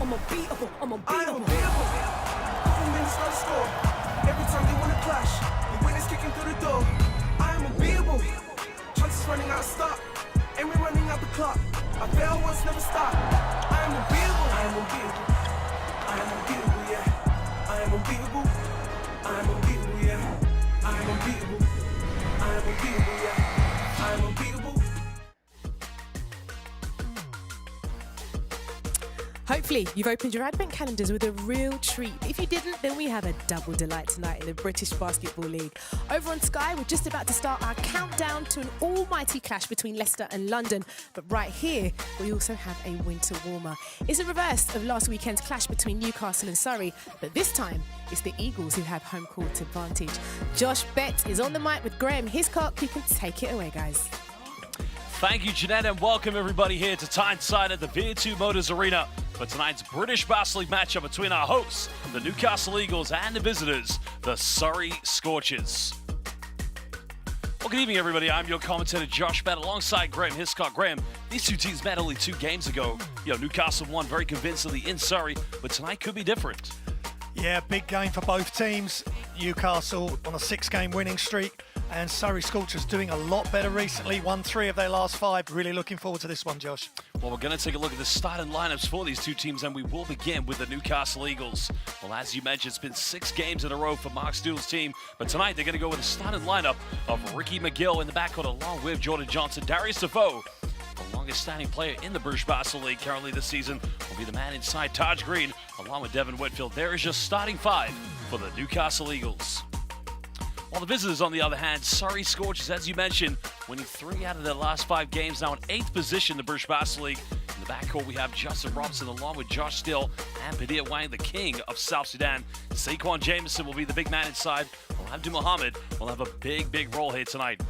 I'm unbeatable, I'm I am unbeatable. unbeatable. Couple minutes no score. Every time they wanna clash, the winners kicking through the door. I am unbeatable. Chances running out of stop, and we're running out the clock. I fail once, never stop. I am unbeatable. I am unbeatable. I am unbeatable, yeah. I am unbeatable. I am unbeatable, yeah. I am unbeatable. I am unbeatable, yeah. I am unbeatable. Hopefully, you've opened your advent calendars with a real treat. If you didn't, then we have a double delight tonight in the British Basketball League. Over on Sky, we're just about to start our countdown to an almighty clash between Leicester and London. But right here, we also have a winter warmer. It's a reverse of last weekend's clash between Newcastle and Surrey, but this time, it's the Eagles who have home court advantage. Josh Bett is on the mic with Graham Hiscock. You can take it away, guys. Thank you, Jeanette, and welcome everybody here to Tyneside at the Veer2 Motors Arena for tonight's British Basketball League matchup between our hosts, the Newcastle Eagles, and the visitors, the Surrey Scorchers. Well, good evening, everybody. I'm your commentator, Josh Bett, alongside Graham Hiscock. Graham, these two teams met only 2 games ago. Newcastle won very convincingly in Surrey, but tonight could be different. Yeah, big game for both teams. Newcastle on a 6-game winning streak, and Surrey Scorchers doing a lot better recently. Won 3 of their last 5. Really looking forward to this one, Josh. Well, we're going to take a look at the starting lineups for these two teams, and we will begin with the Newcastle Eagles. Well, as you mentioned, it's been 6 games in a row for Mark Stoole's team, but tonight they're going to go with a starting lineup of Ricky McGill in the backcourt along with Jordan Johnson. Darius Defoe, the longest standing player in the British Basketball League currently this season, will be the man inside Taj Green along with Devin Whitfield. There is your starting 5 for the Newcastle Eagles. While the visitors, on the other hand, Surrey Scorchers, as you mentioned, winning 3 out of their last 5 games, now in 8th position in the British Basketball League. In the backcourt, we have Justin Robinson along with Josh Still and Padir Wang, the king of South Sudan. Saquon Jameson will be the big man inside, while Abdul Muhammad will have a big role here tonight.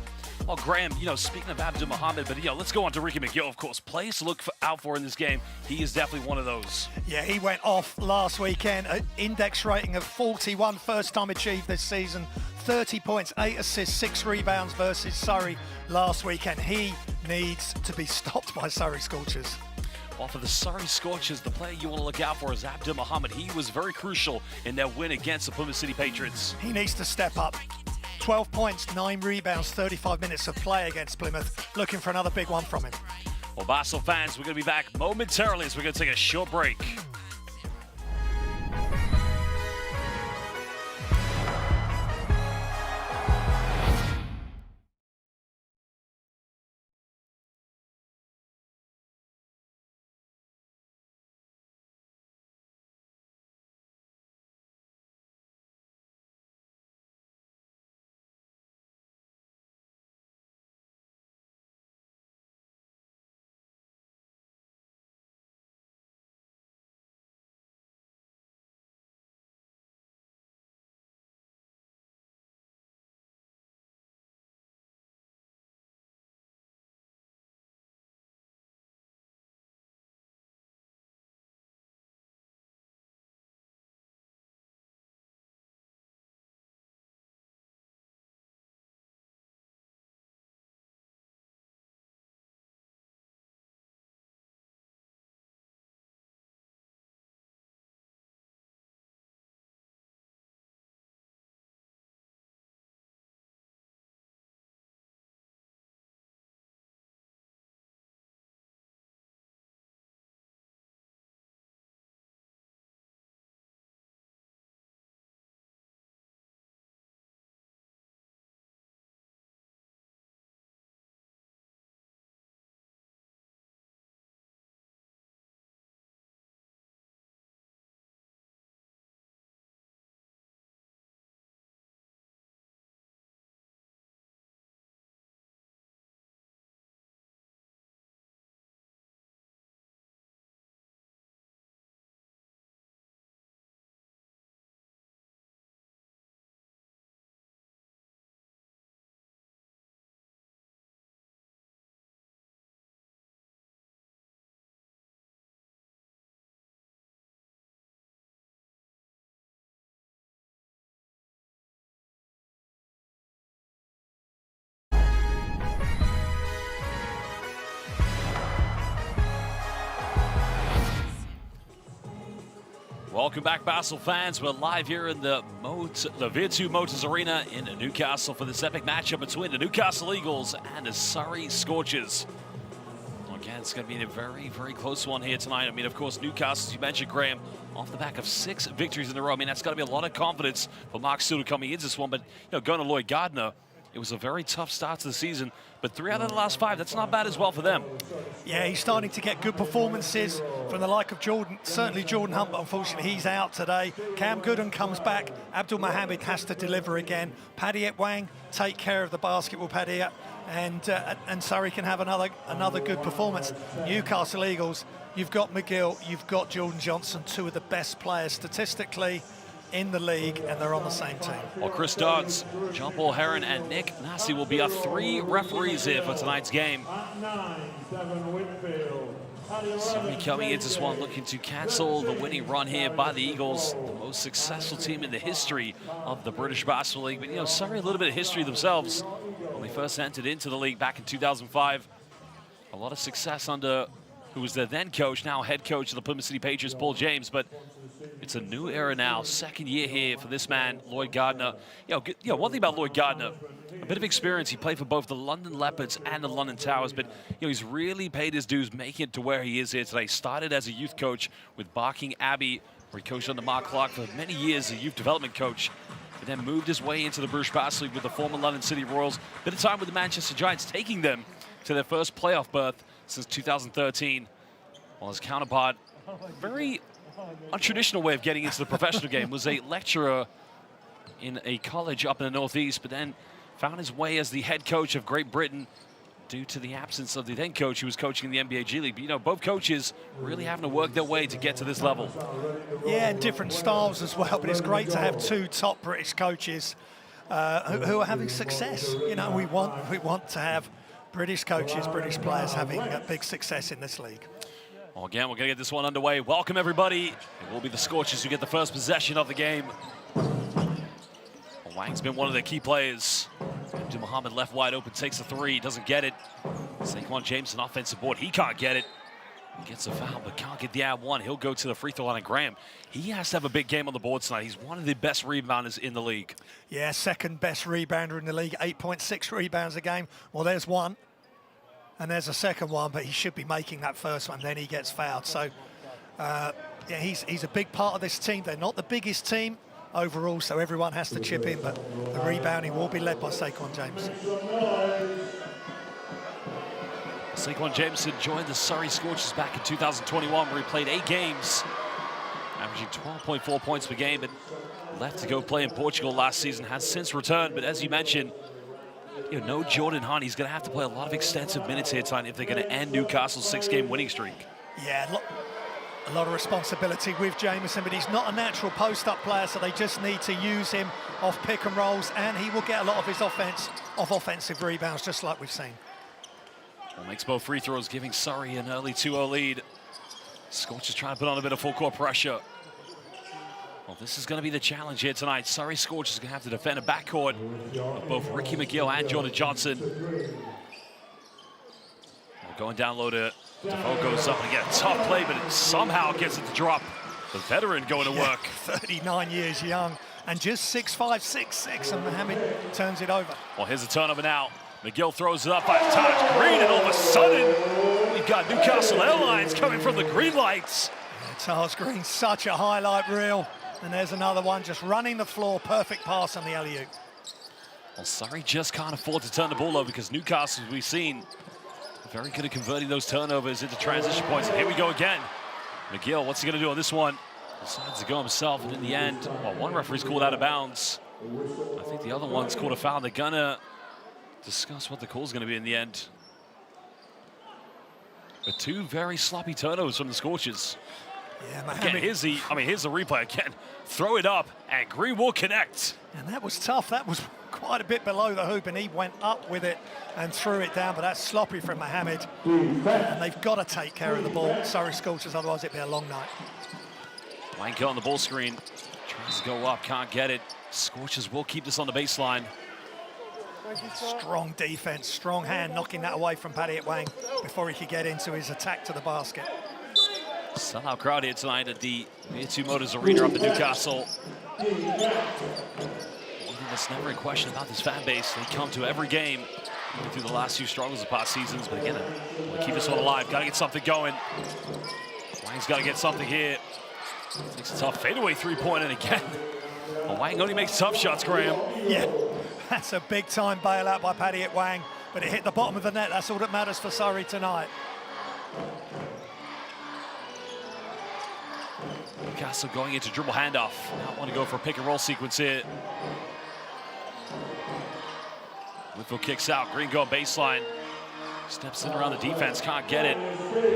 Well, Graham, speaking of Abdul Muhammad, but let's go on to Ricky McGill, of course. Players to look out for in this game. He is definitely one of those. Yeah, he went off last weekend. An index rating of 41, first time achieved this season. 30 points, 8 assists, 6 rebounds versus Surrey last weekend. He needs to be stopped by Surrey Scorchers. Well, for the Surrey Scorchers, the player you want to look out for is Abdul Muhammad. He was very crucial in their win against the Plymouth City Patriots. He needs to step up. 12 points, 9 rebounds, 35 minutes of play against Plymouth. Looking for another big one from him. Well, Basel fans, we're going to be back momentarily as we're going to take a short break. Welcome back, Basel fans. We're live here in the Virtu Motors Arena in Newcastle for this epic matchup between the Newcastle Eagles and the Surrey Scorchers. Again, it's going to be a very, very close one here tonight. I mean, of course, Newcastle, as you mentioned, Graham, off the back of 6 victories in a row. I mean, that's got to be a lot of confidence for Mark Studer coming into this one. But, going to Lloyd Gardner, it was a very tough start to the season. But 3 out of the last 5, that's not bad as well for them. Yeah, he's starting to get good performances from the like of Jordan, certainly Jordan Hunt, but unfortunately he's out today. Cam Gooden comes back. Abdul Mohammed has to deliver again. Paddy Wang take care of the basketball, Paddy, and Surrey can have another good performance. Newcastle Eagles, you've got McGill, you've got Jordan Johnson, 2 of the best players statistically in the league, and they're on the same team. Well, Chris Dodds, John Paul Heron, and Nick Nassi will be our 3 referees here for tonight's game. Surrey coming into this one looking to cancel the winning run here by the Eagles, the most successful team in the history of the British Basketball League. But, Surrey, a little bit of history themselves. When they first entered into the league back in 2005, a lot of success under who was their then coach, now head coach of the Plymouth City Patriots, Paul James. But it's a new era now, 2nd year here for this man, Lloyd Gardner. One thing about Lloyd Gardner, a bit of experience. He played for both the London Leopards and the London Towers, but he's really paid his dues making it to where he is here today. Started as a youth coach with Barking Abbey, where he coached under Mark Clark for many years, a youth development coach. But then moved his way into the British Basketball League with the former London City Royals. Bit of time with the Manchester Giants, taking them to their first playoff berth since 2013. While his counterpart, very untraditional way of getting into the professional game, was a lecturer in a college up in the Northeast, but then found his way as the head coach of Great Britain due to the absence of the then coach who was coaching in the NBA G League. But, both coaches really having to work their way to get to this level. Yeah, different styles as well, but it's great to have 2 top British coaches who are having success. We want to have British coaches, British players having a big success in this league. Well, again, we're going to get this one underway. Welcome, everybody. It will be the Scorchers who get the first possession of the game. Well, Wang's been one of their key players. Abdul Mohammed left wide open, takes a 3, doesn't get it. Saquon Jameson offensive board, he can't get it. He gets a foul, but can't get the ad one. He'll go to the free throw line. And Graham, he has to have a big game on the board tonight. He's one of the best rebounders in the league. Yeah, 2nd best rebounder in the league, 8.6 rebounds a game. Well, there's one. And there's a 2nd one, but he should be making that 1st one, then he gets fouled. So, yeah, he's a big part of this team. They're not the biggest team overall, so everyone has to chip in, but the rebounding will be led by Saquon Jameson. Saquon Jameson joined the Surrey Scorchers back in 2021, where he played 8 games, averaging 12.4 points per game, but left to go play in Portugal last season, has since returned. But as you mentioned, no Jordan Hunt. He's going to have to play a lot of extensive minutes here tonight if they're going to end Newcastle's 6-game winning streak. Yeah, a lot of responsibility with Jameson, but he's not a natural post-up player, so they just need to use him off pick and rolls, and he will get a lot of his offense off offensive rebounds, just like we've seen. Well, makes both free throws, giving Surrey an early 2-0 lead. Scorchers trying to put on a bit of full-court pressure. Well, this is going to be the challenge here tonight. Surrey Scorchers are going to have to defend a backcourt of both Ricky McGill and Jordan Johnson. Well, going down low to Defoe, goes up and get a tough play, but it somehow gets it to drop. The veteran going to work. 39 years young and just 6'5", 6'6", and Mohammed turns it over. Well, here's a turnover now. McGill throws it up by Taj Green, and all of a sudden, we've got Newcastle Airlines coming from the green lights. Taj Green, such a highlight reel. And there's another one, just running the floor, perfect pass on the alley-oop. Well, Surrey just can't afford to turn the ball over because Newcastle, as we've seen, very good at converting those turnovers into transition points. And here we go again. McGill, what's he going to do on this one? Decides to go himself, and in the end, well, one referee's called out of bounds. I think the other one's called a foul. They're going to discuss what the call's going to be in the end. But 2 very sloppy turnovers from the Scorchers. Yeah, again, here's the replay again. Throw it up, and Green will connect. And that was tough. That was quite a bit below the hoop, and he went up with it and threw it down, but that's sloppy from Mohammed. And they've got to take care of the ball, Surrey Scorchers, otherwise it'll be a long night. Wanko on the ball screen. Tries to go up, can't get it. Scorchers will keep this on the baseline. Strong defense, strong hand, knocking that away from Paddy Wang before he could get into his attack to the basket. Sellout crowd here tonight at the V2 Motors Arena up in Newcastle. One thing that's never in question about this fan base, they come to every game, even through the last few struggles of past seasons. But again, we'll keep this one alive. Got to get something going. Wang's got to get something here. Takes a tough fadeaway three-pointer, and again, well, Wang only makes tough shots, Graham. Yeah, that's a big-time bailout by Paddy at Wang, but it hit the bottom of the net. That's all that matters for Surrey tonight. Newcastle going into dribble handoff. Now want to go for a pick-and-roll sequence here. Whitfield kicks out. Green going baseline. Steps in around the defense, can't get it.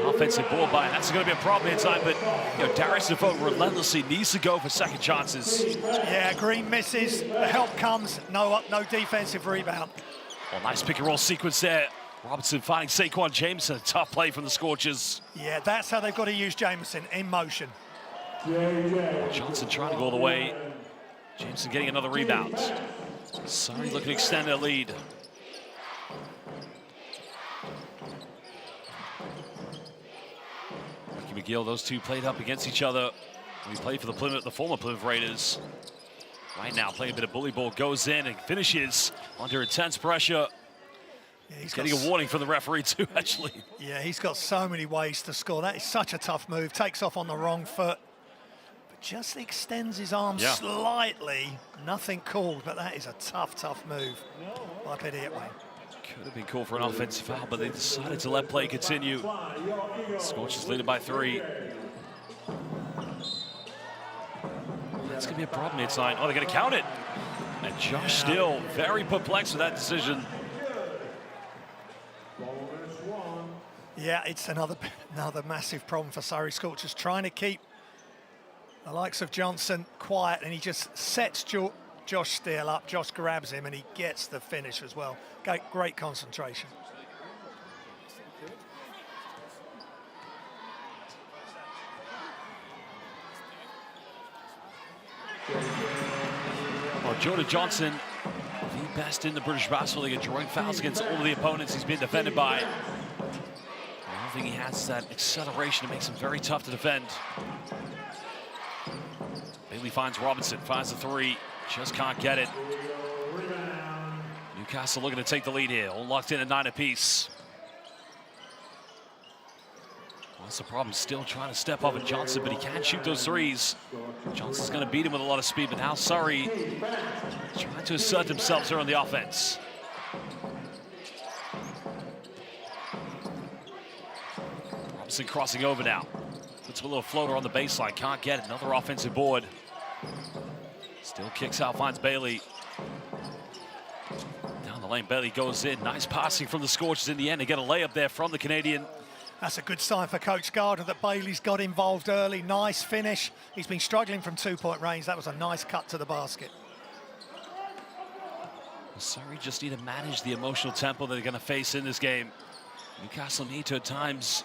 Offensive board by, and that's going to be a problem inside, but you know, Darius Defoe relentlessly needs to go for second chances. Yeah, Green misses, the help comes, no defensive rebound. Well, nice pick and roll sequence there. Robinson finding Saquon Jameson, a tough play from the Scorchers. Yeah, that's how they've got to use Jameson, in motion. Johnson trying to go all the way. Jameson getting another rebound. Surrey looking to extend their lead. McGill, those two played up against each other. We played for the former Plymouth Raiders. Right now, playing a bit of bully ball, goes in and finishes under intense pressure. Yeah, he's getting a warning from the referee too, actually. Yeah, he's got so many ways to score. That is such a tough move. Takes off on the wrong foot, but just extends his arm slightly. Nothing called, but that is a tough move by Paddy at Wang. Could have been called for an offensive foul, but they decided to let play continue. Scorchers leading by 3. That's going to be a problem inside. Oh, they're going to count it. And Josh still very perplexed with that decision. Yeah, it's another massive problem for Surrey Scorchers, trying to keep the likes of Johnson quiet, and he just sets Josh Steele up. Josh grabs him and he gets the finish as well. Great concentration. Well, Jordan Johnson, the best in the British Basketball League, drawing fouls against all of the opponents he's been defended by. I don't think he has that acceleration. It makes him very tough to defend. Bailey finds Robinson, finds the 3, just can't get it. Newcastle looking to take the lead here, all locked in at 9 apiece. Well, that's the problem, still trying to step up at Johnson, but he can't shoot those threes. Johnson's going to beat him with a lot of speed, but now Surrey trying to assert themselves here on the offense. Robinson crossing over now. Puts a little floater on the baseline, can't get it. Another offensive board. Still kicks out, finds Bailey. Down the lane, Bailey goes in. Nice passing from the Scorchers in the end. They get a layup there from the Canadian. That's a good sign for Coach Gardner that Bailey's got involved early. Nice finish. He's been struggling from 2-point range. That was a nice cut to the basket. Surrey just need to manage the emotional tempo that they're going to face in this game. Newcastle need to at times.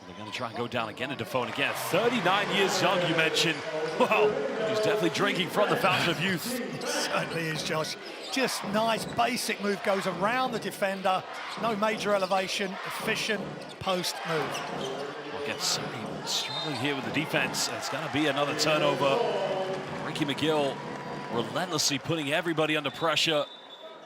They're going to try and go down again to Defoe again. 39 years young, you mentioned. Wow, he's definitely drinking from the fountain of youth. It certainly is, Josh. Just nice, basic move, goes around the defender. No major elevation, efficient post move. Well, again, Surrey struggling here with the defense. It's going to be another turnover. Ricky McGill relentlessly putting everybody under pressure.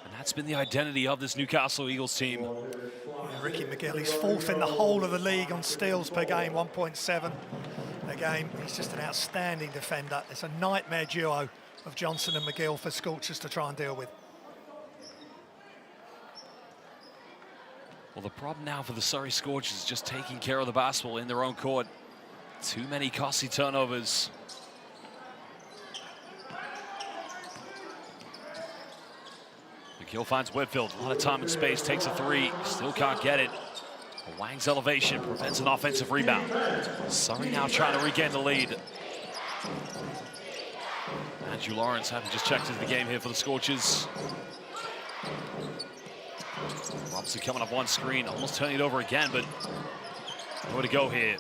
And that's been the identity of this Newcastle Eagles team. Yeah, Ricky McGill, he's 4th in the whole of the league on steals per game, 1.7 a game. He's just an outstanding defender. It's a nightmare duo of Johnson and McGill for Scorchers to try and deal with. Well, the problem now for the Surrey Scorchers is just taking care of the basketball in their own court. Too many costly turnovers. McGill finds Whitfield, a lot of time and space, takes a 3, still can't get it. Wang's elevation prevents an offensive rebound. Surrey now trying to regain the lead. Andrew Lawrence having just checked into the game here for the Scorchers. Robinson coming up one screen, almost turning it over again, but nowhere to go here.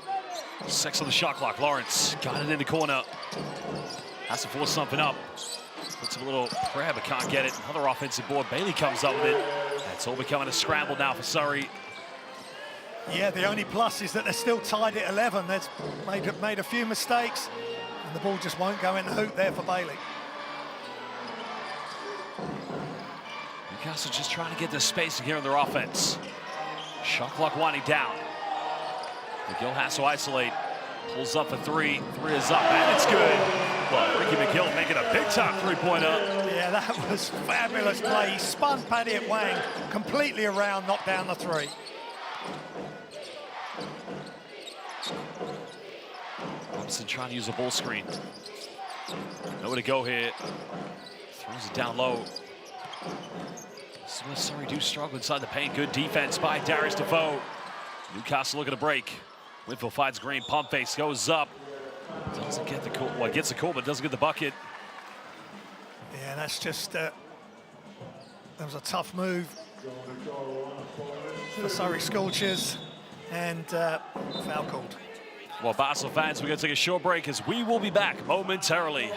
6 on the shot clock. Lawrence got it in the corner. Has to force something up. Puts a little prayer, but can't get it. Another offensive board. Bailey comes up with it. It's all becoming a scramble now for Surrey. Yeah, the only plus is that they're still tied at 11. They've made a few mistakes, and the ball just won't go in the hoop there for Bailey. Newcastle just trying to get the spacing here in their offense. Shot clock winding down. McGill has to isolate. Pulls up for three. Three is up, and it's good. Well, Ricky McGill making a big-time three-pointer. Yeah, that was fabulous play. He spun Paddy at Wang completely around, knocked down the three. Robinson trying to use a ball screen. Nowhere to go here. Throws it down low. This is where Surrey do struggle inside the paint. Good defense by Darius Defoe. Newcastle looking to break. Winfield finds Green. Pump face goes up. Doesn't get the call. Well, gets the call, but doesn't get the bucket. Yeah, that's just that was a tough move for Surrey Scorchers, and foul called. Well, Basel fans, we're going to take a short break as we will be back momentarily.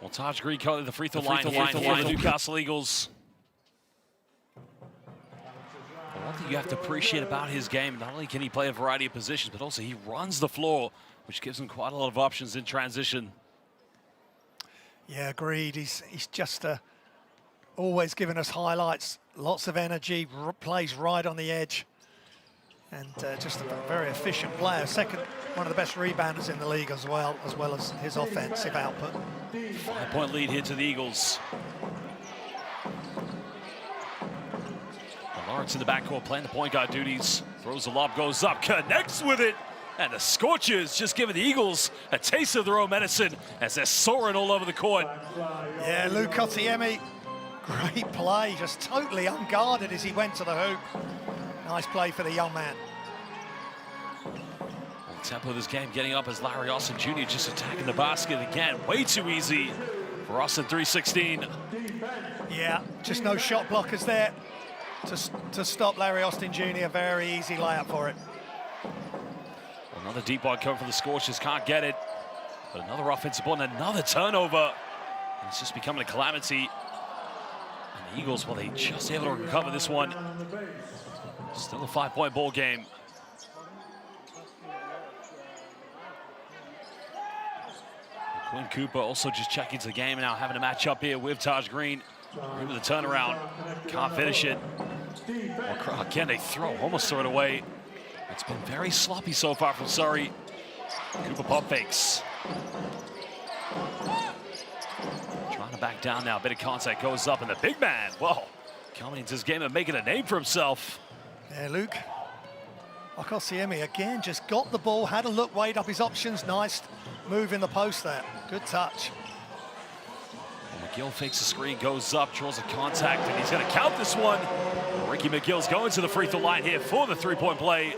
Well, Taj Green calling the free throw line for the Newcastle Eagles. One thing you have to appreciate about his game, not only can he play a variety of positions, but also he runs the floor, which gives him quite a lot of options in transition. Yeah, agreed. He's just always giving us highlights, lots of energy, plays right on the edge, and just a very efficient player. Second, one of the best rebounders in the league as well as his offensive output. 5-point lead here to the Eagles. Lawrence in the backcourt playing the point guard duties. Throws the lob, goes up, connects with it. And the Scorchers just giving the Eagles a taste of their own medicine as they're soaring all over the court. Yeah, Lou Kotiemi, great play, just totally unguarded as he went to the hoop. Nice play for the young man. Well, tempo of this game getting up as Larry Austin Jr. just attacking the basket again. Way too easy for Austin 316. Yeah, just no shot blockers there to stop Larry Austin Jr. Very easy layup for it. Another deep ball coming from the Scorchers, can't get it. But another offensive ball and another turnover. And it's just becoming a calamity. And the Eagles, well, they just able to recover this one. Still a 5-point ball game. Quinn Cooper also just checking into the game now, having a match up here with Taj Green. Green with a turnaround, can't finish it. Well, again, they almost throw it away. It's been very sloppy so far from Surrey. Cooper pump fakes. Trying to back down now, a bit of contact goes up, and the big man, well, coming into this game and making a name for himself. Yeah, Luke Okosiemi again just got the ball, had a look, weighed up his options. Nice move in the post there. Good touch. Well, McGill fakes a screen, goes up, draws a contact, and he's going to count this one. Ricky McGill's going to the free throw line here for the three-point play.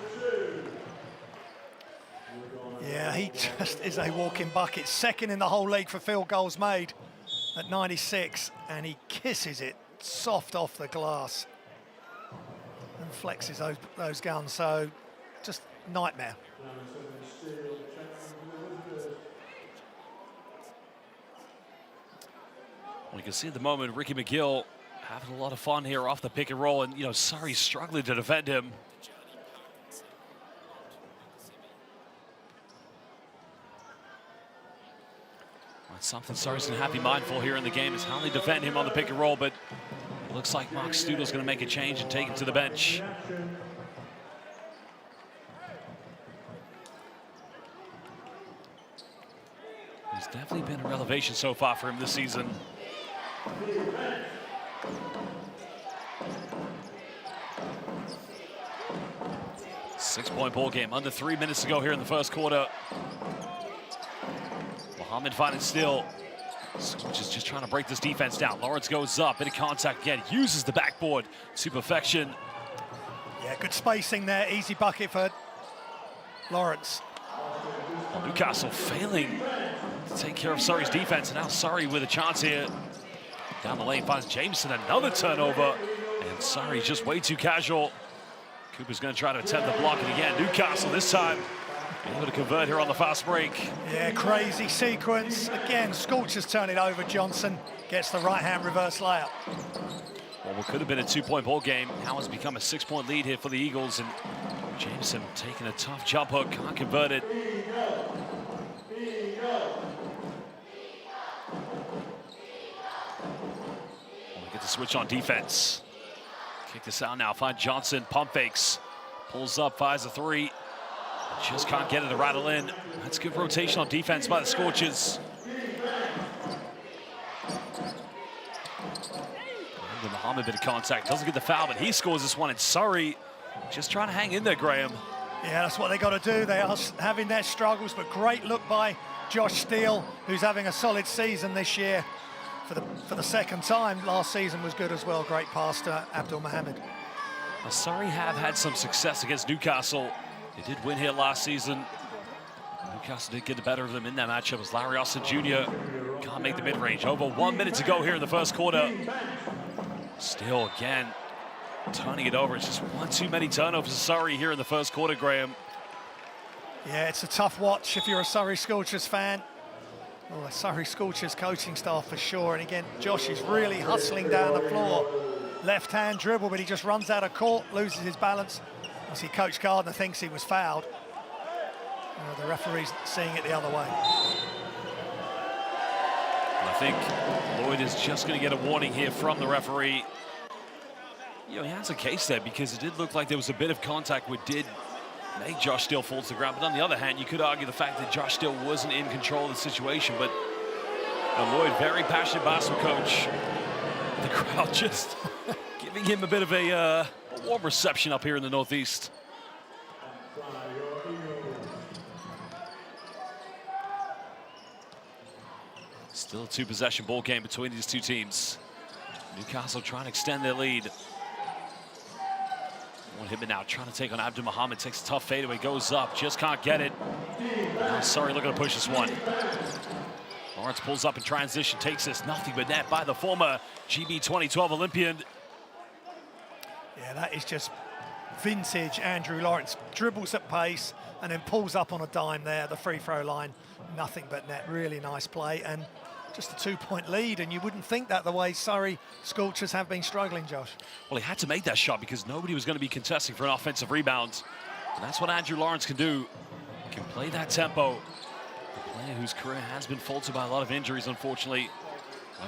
Yeah, he just is a walking bucket. Second in the whole league for field goals made at 96, and he kisses it soft off the glass and flexes those guns. So just nightmare. Well, you can see at the moment Ricky McGill having a lot of fun here off the pick and roll, and Surrey struggling to defend him. That's something Surrey's going to have to be mindful here in the game is how they defend him on the pick and roll, but it looks like Mark Studel's going to make a change and take him to the bench. There's definitely been a revelation so far for him this season. Six-point ball game, under 3 minutes to go here in the first quarter. Muhammad finding still. Scorchers just trying to break this defense down. Lawrence goes up, bit of contact again, uses the backboard to perfection. Yeah, good spacing there, easy bucket for Lawrence. Well, Newcastle failing to take care of Surrey's defense, and now Surrey with a chance here. Down the lane finds Jameson, another turnover, and Surrey's just way too casual. Cooper's going to try to attempt the block, and again, Newcastle this time able to convert here on the fast break. Yeah, crazy sequence. Again, Scorchers turn it over. Johnson gets the right-hand reverse layup. Well, what could have been a two-point ball game now has become a six-point lead here for the Eagles, and Jameson taking a tough jump hook, can't convert it. Well, we get the switch on defense. Kick this out now, find Johnson, pump fakes, pulls up, fires a three. Just can't get it to rattle in. That's good rotation on defense by the Scorchers. And Muhammad bit of contact, doesn't get the foul, but he scores this one, and Surrey just trying to hang in there, Graham. Yeah, that's what they got to do. They are having their struggles, but great look by Josh Steele, who's having a solid season this year for the second time. Last season was good as well. Great pass to Abdul Mohammed. Well, Surrey have had some success against Newcastle. They did win here last season. Newcastle did get the better of them in that matchup as Larry Austin Jr. can't make the mid-range. Over 1 minute to go here in the first quarter. Still again, turning it over. It's just one too many turnovers for Surrey here in the first quarter, Graham. Yeah, it's a tough watch if you're a Surrey Scorchers fan. Well, the Surrey Scorchers coaching staff for sure. And again, Josh is really hustling down the floor. Left-hand dribble, but he just runs out of court, loses his balance. See, Coach Gardner thinks he was fouled. The referee's seeing it the other way. I think Lloyd is just going to get a warning here from the referee. He has a case there because it did look like there was a bit of contact which did make Josh Steele fall to the ground. But on the other hand, you could argue the fact that Josh Steele wasn't in control of the situation. But Lloyd, very passionate basketball coach. The crowd just giving him a bit of a warm reception up here in the Northeast. Still a two-possession ball game between these two teams. Newcastle trying to extend their lead. One hit now, trying to take on Abdul Mohammed, takes a tough fadeaway, goes up, just can't get it. Now Surrey looking to push this one. Lawrence pulls up in transition, takes this, nothing but net by the former GB 2012 Olympian. Yeah, that is just vintage Andrew Lawrence. Dribbles at pace and then pulls up on a dime there, the free throw line. Nothing but net, really nice play. And just a two-point lead, and you wouldn't think that the way Surrey Scorchers have been struggling, Josh. Well, he had to make that shot because nobody was going to be contesting for an offensive rebound. And that's what Andrew Lawrence can do. He can play that tempo. The player whose career has been faltered by a lot of injuries, unfortunately.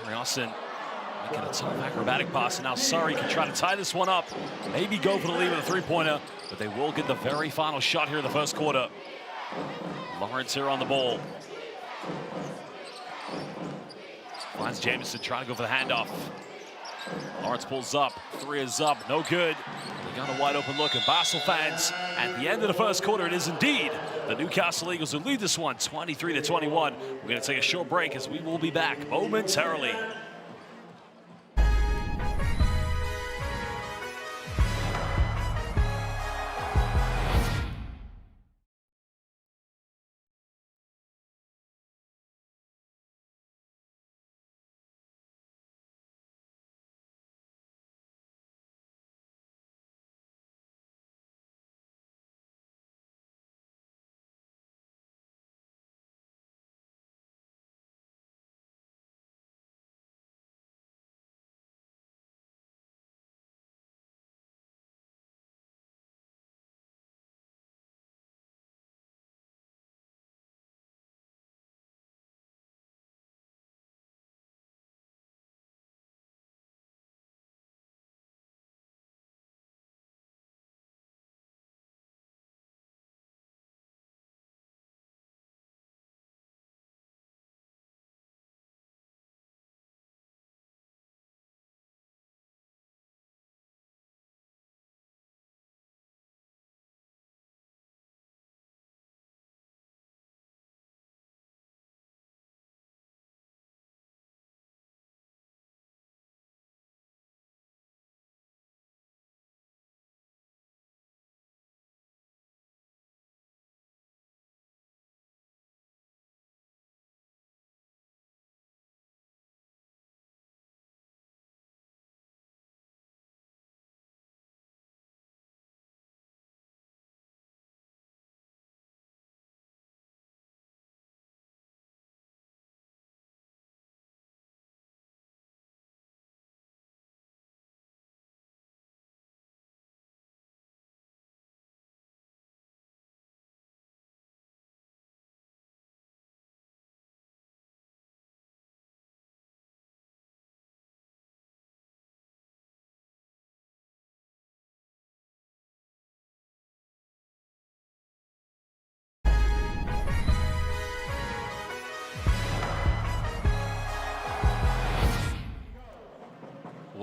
Larry Austin making a tough acrobatic pass, and now Surrey can try to tie this one up. Maybe go for the lead with a three-pointer, but they will get the very final shot here in the first quarter. Lawrence here on the ball. Finds Jameson trying to go for the handoff. Lawrence pulls up, three is up, no good. They got a wide open look, and Basel fans, at the end of the first quarter, it is indeed the Newcastle Eagles who lead this one 23-21. We're going to take a short break as we will be back momentarily.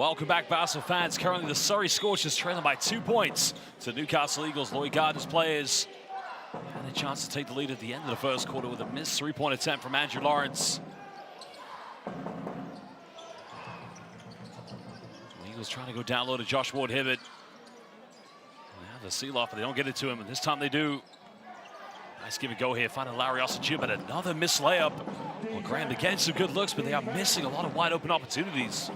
Welcome back, Basel fans. Currently, the Surrey Scorchers trailing by 2 points to Newcastle Eagles. Lloyd Gardner's players had a chance to take the lead at the end of the first quarter with a missed three-point attempt from Andrew Lawrence. The Eagles trying to go down low to Josh Ward-Hibbert. They have the seal off, but they don't get it to him, and this time they do. Nice give and go here, finding Larry Austin Jr., but another missed layup. Well, Graham again, some good looks, but they are missing a lot of wide open opportunities.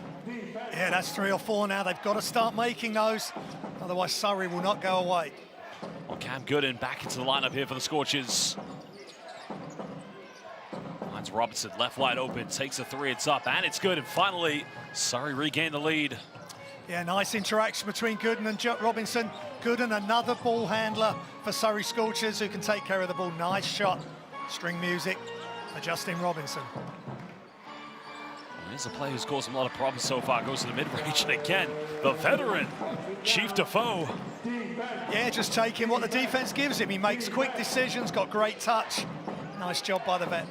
Yeah, that's 3 or 4 now. They've got to start making those, otherwise Surrey will not go away. Well, Cam Gooden back into the lineup here for the Scorchers. Finds Robinson, left wide open, takes a three, it's up, and it's good. And finally, Surrey regain the lead. Yeah, nice interaction between Gooden and Robinson. Gooden, another ball handler for Surrey Scorchers who can take care of the ball. Nice shot. String music for Justin Robinson. Here's a player who's caused him a lot of problems so far. Goes to the mid-range, and again, the veteran, Chief Defoe. Yeah, just taking what the defense gives him. He makes quick decisions, got great touch. Nice job by the vet.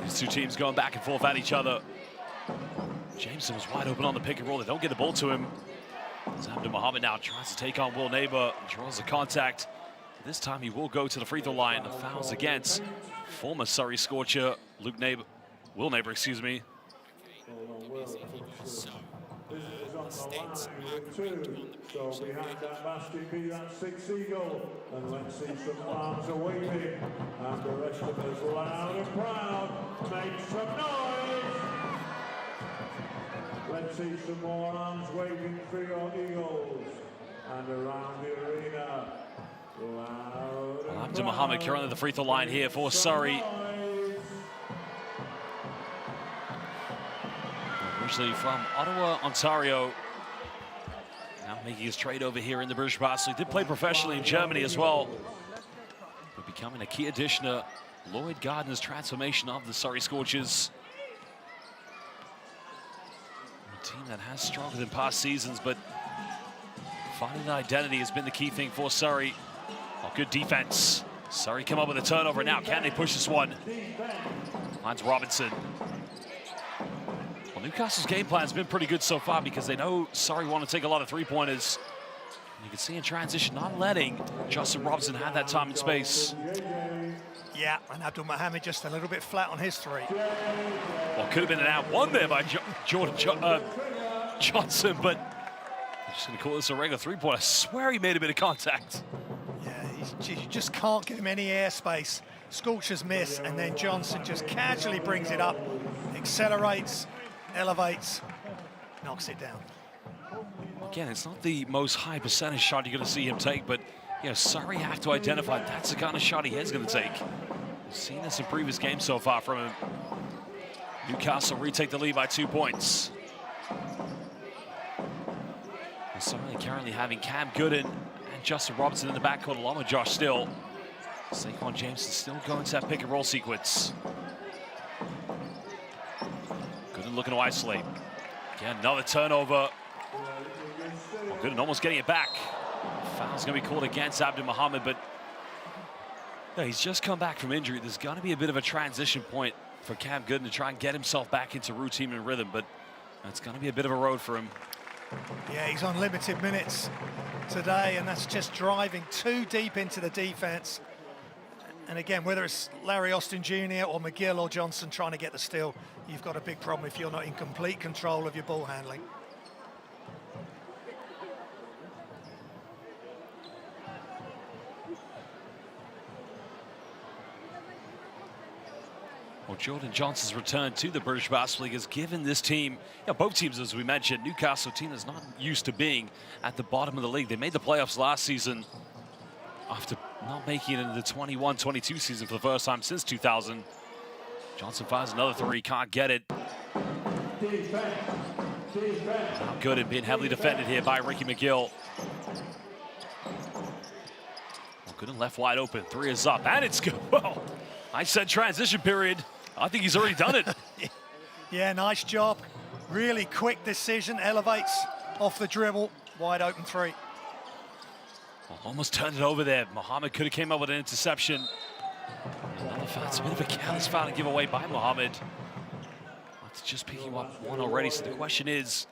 These two teams going back and forth at each other. Jameson was wide open on the pick and roll. They don't get the ball to him. Abdul Muhammad now tries to take on Will Neighbor, draws the contact. This time he will go to the free throw line. The fouls against former Surrey Scorcher, Will Neighbor, excuse me. So behind that basket be that 6 Eagle, and let's see some arms awaiting, and the rest of us loud and proud, make some noise. Let's see some more arms waving for your Eagles, and around the arena, loud and Abdul Muhammad currently the free throw line here for Surrey. Originally from Ottawa, Ontario. Now making his trade over here in the British Basel. He did play professionally in Germany as well. But becoming a key addition to Lloyd Gardner's transformation of the Surrey Scorchers. A team that has struggled in past seasons, but finding an identity has been the key thing for Surrey. Oh, good defense. Surrey come up with a turnover now. Can they push this one? Finds Robinson. Well, Newcastle's game plan has been pretty good so far because they know Surrey want to take a lot of three-pointers. You can see in transition, not letting Justin Robinson have that time and space. Yeah, and Abdul Muhammad just a little bit flat on his three. Well, could have been an out one there by Jordan Johnson, but they're just going to call this a regular three-pointer. I swear he made a bit of contact. Yeah, you just can't give him any airspace. Scorchers miss, and then Johnson just casually brings it up, accelerates, elevates, knocks it down. Again, it's not the most high percentage shot you're going to see him take, but Surrey have to identify that's the kind of shot he is going to take. We've seen this in previous games so far from him. Newcastle retake the lead by 2 points. And Surrey currently having Cam Gooden and Justin Robinson in the backcourt along with Josh Still. Saquon Jameson still going to that pick and roll sequence. Gooden looking to isolate. Again, another turnover. Well, Gooden almost getting it back. Foul's going to be called against Abdul Muhammad, but he's just come back from injury. There's going to be a bit of a transition point for Cam Gooden to try and get himself back into routine and rhythm, but it's going to be a bit of a road for him. Yeah, he's on limited minutes today, and that's just driving too deep into the defense. And again, whether it's Larry Austin Jr. or McGill or Johnson trying to get the steal, you've got a big problem if you're not in complete control of your ball handling. Well, Jordan Johnson's return to the British Basketball League has given this team, both teams, as we mentioned, Newcastle team is not used to being at the bottom of the league. They made the playoffs last season after not making it into the 21-22 season for the first time since 2000. Johnson fires another three, can't get it. Not good and being heavily defended here by Ricky McGill. Well, good and left wide open, three is up, and it's good. Well, I said transition period. I think he's already done it. Yeah, nice job. Really quick decision, elevates off the dribble, wide open three. Well, almost turned it over there. Muhammad could have came up with an interception. Another foul. It's a bit of a careless foul to give away by Muhammad. It's just picking up one already. So the question is,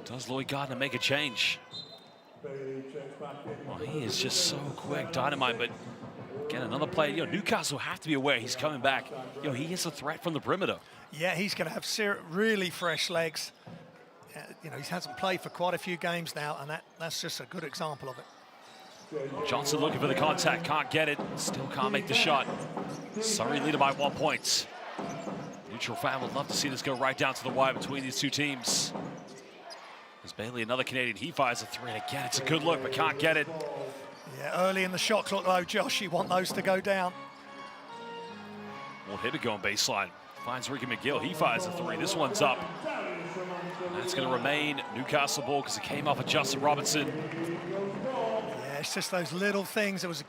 does Lloyd Gardner make a change? Well, he is just so quick, dynamite, but again, another player. Newcastle have to be aware he's coming back. He is a threat from the perimeter. Yeah, he's going to have really fresh legs. He hasn't played for quite a few games now, and that's just a good example of it. Johnson looking for the contact, can't get it, still can't make the shot. Surrey leader by 1 point. Neutral fan would love to see this go right down to the wire between these two teams. There's Bailey, another Canadian, he fires a three, and again, it's a good look, but can't get it. Yeah, early in the shot clock though, Josh, you want those to go down. Won't hit it going baseline. Finds Ricky McGill, he fires a three, this one's up. That's going to remain Newcastle ball because it came off of Justin Robinson. Yeah, it's just those little things. It was a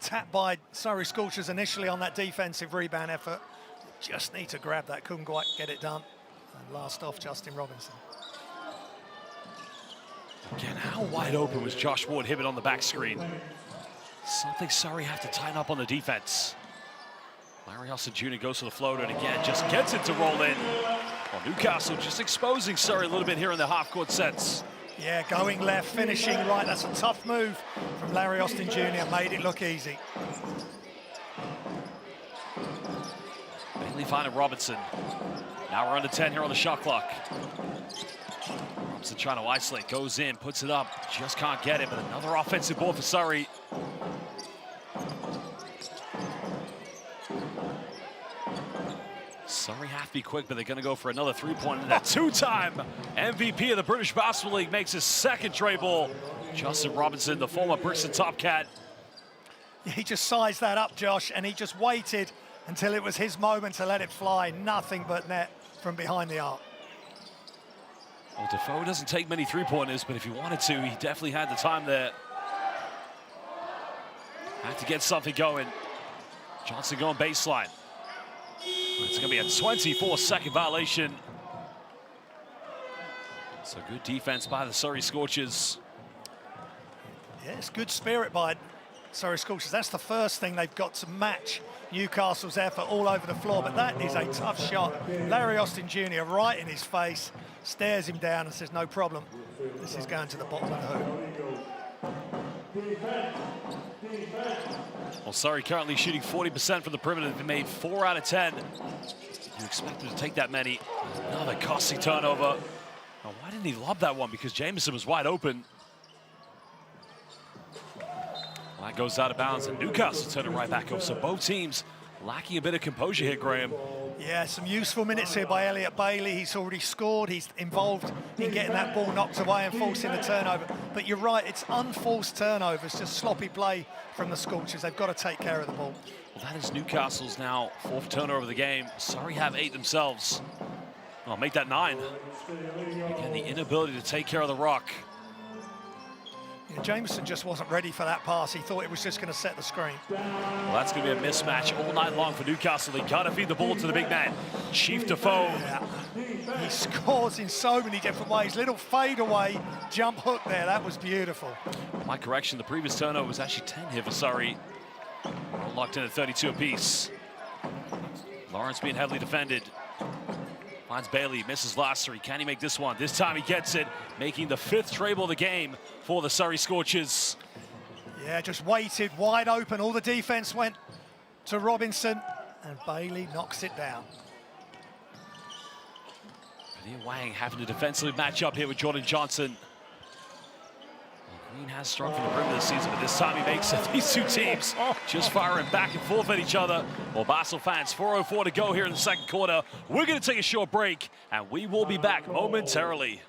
tap by Surrey Scorchers initially on that defensive rebound effort. Just need to grab that, couldn't quite get it done. And last off, Justin Robinson. Again, how wide open was Josh Ward Hibbett on the back screen? Something Surrey have to tighten up on the defense. Larry Austin Jr. goes to the floater and again just gets it to roll in. Well, Newcastle just exposing Surrey a little bit here in the half-court sets. Yeah, going left, finishing right. That's a tough move from Larry Austin Jr. Made it look easy. Bailey finding Robinson. Now we're under 10 here on the shot clock. Robinson trying to isolate, goes in, puts it up, just can't get it, but another offensive ball for Surrey. Surrey have to be quick, but they're going to go for another three-pointer. That two-time MVP of the British Basketball League makes his second tray ball. Justin Robinson, the former Brixton Top Cat. He just sized that up, Josh, and he just waited until it was his moment to let it fly. Nothing but net from behind the arc. Well, Defoe doesn't take many three-pointers, but if he wanted to, he definitely had the time there. Had to get something going. Johnson going baseline. It's going to be a 24-second violation. So good defense by the Surrey Scorchers. Yeah, it's good spirit by Surrey Scorchers. That's the first thing they've got to match Newcastle's effort all over the floor, but that is a tough shot. Larry Austin Jr. right in his face, stares him down and says, no problem. This is going to the bottom of the hoop. Well, Surrey currently shooting 40% from the perimeter. They made 4 out of 10. You expected to take that many. Another costly turnover. Now, why didn't he lob that one? Because Jameson was wide open. Well, that goes out of bounds, and Newcastle turned it right back up. So both teams lacking a bit of composure here, Graham. Yeah, some useful minutes here by Elliot Bailey. He's already scored. He's involved in getting that ball knocked away and forcing the turnover. But you're right, it's unforced turnovers, just sloppy play from the Scorchers. They've got to take care of the ball. Well, that is Newcastle's now 4th turnover of the game. Surrey have 8 themselves. Well, make that 9. Again, the inability to take care of the rock. Yeah, Jameson just wasn't ready for that pass. He thought it was just going to set the screen. Well, that's going to be a mismatch all night long for Newcastle. They got to feed the ball to the big man, Chief Defoe. Yeah. He scores in so many different ways. Little fadeaway jump hook there. That was beautiful. My correction, the previous turnover was actually 10 here for Surrey. All locked in at 32 apiece. Lawrence being heavily defended. Finds Bailey, misses last three. Can he make this one? This time he gets it, making the 5th tray ball of the game for the Surrey Scorchers. Yeah, just waited wide open. All the defense went to Robinson, and Bailey knocks it down. Padilla Wang having to defensively match up here with Jordan Johnson. Green has struggled from the perimeter this season, but this time he makes it. These two teams just firing back and forth at each other. Well, Basel fans, 4:04 to go here in the second quarter. We're going to take a short break, and we will be back momentarily.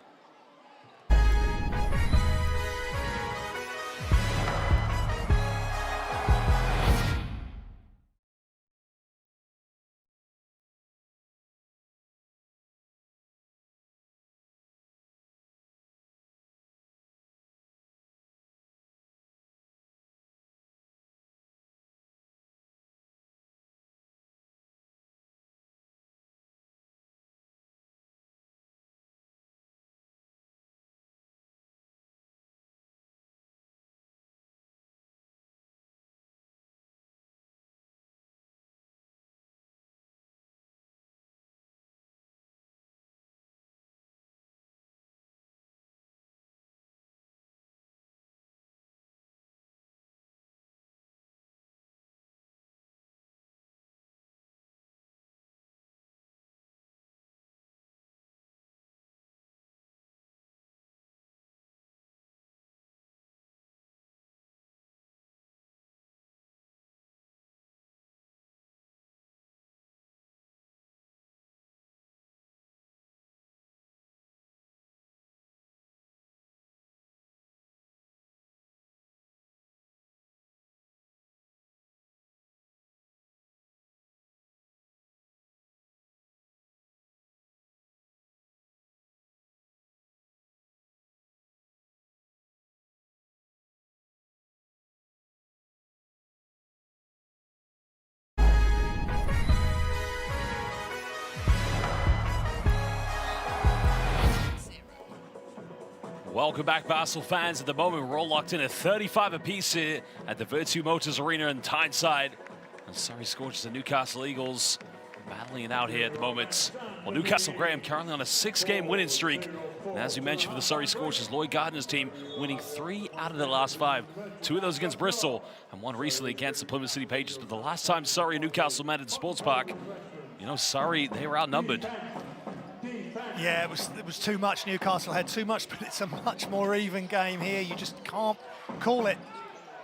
Welcome back, Basel fans. At the moment, we're all locked in at 35 apiece here at the Virtu Motors Arena in Tyneside. And Surrey Scorchers and Newcastle Eagles battling it out here at the moment. Well, Newcastle Graham currently on a 6-game winning streak. And as we mentioned for the Surrey Scorchers, Lloyd Gardner's team winning 3 out of the last 5. 2 of those against Bristol and 1 recently against the Plymouth City Patriots. But the last time Surrey and Newcastle met at the Sports Park, you know, Surrey, they were outnumbered. Yeah, it was too much. Newcastle had too much, but it's a much more even game here. You just can't call it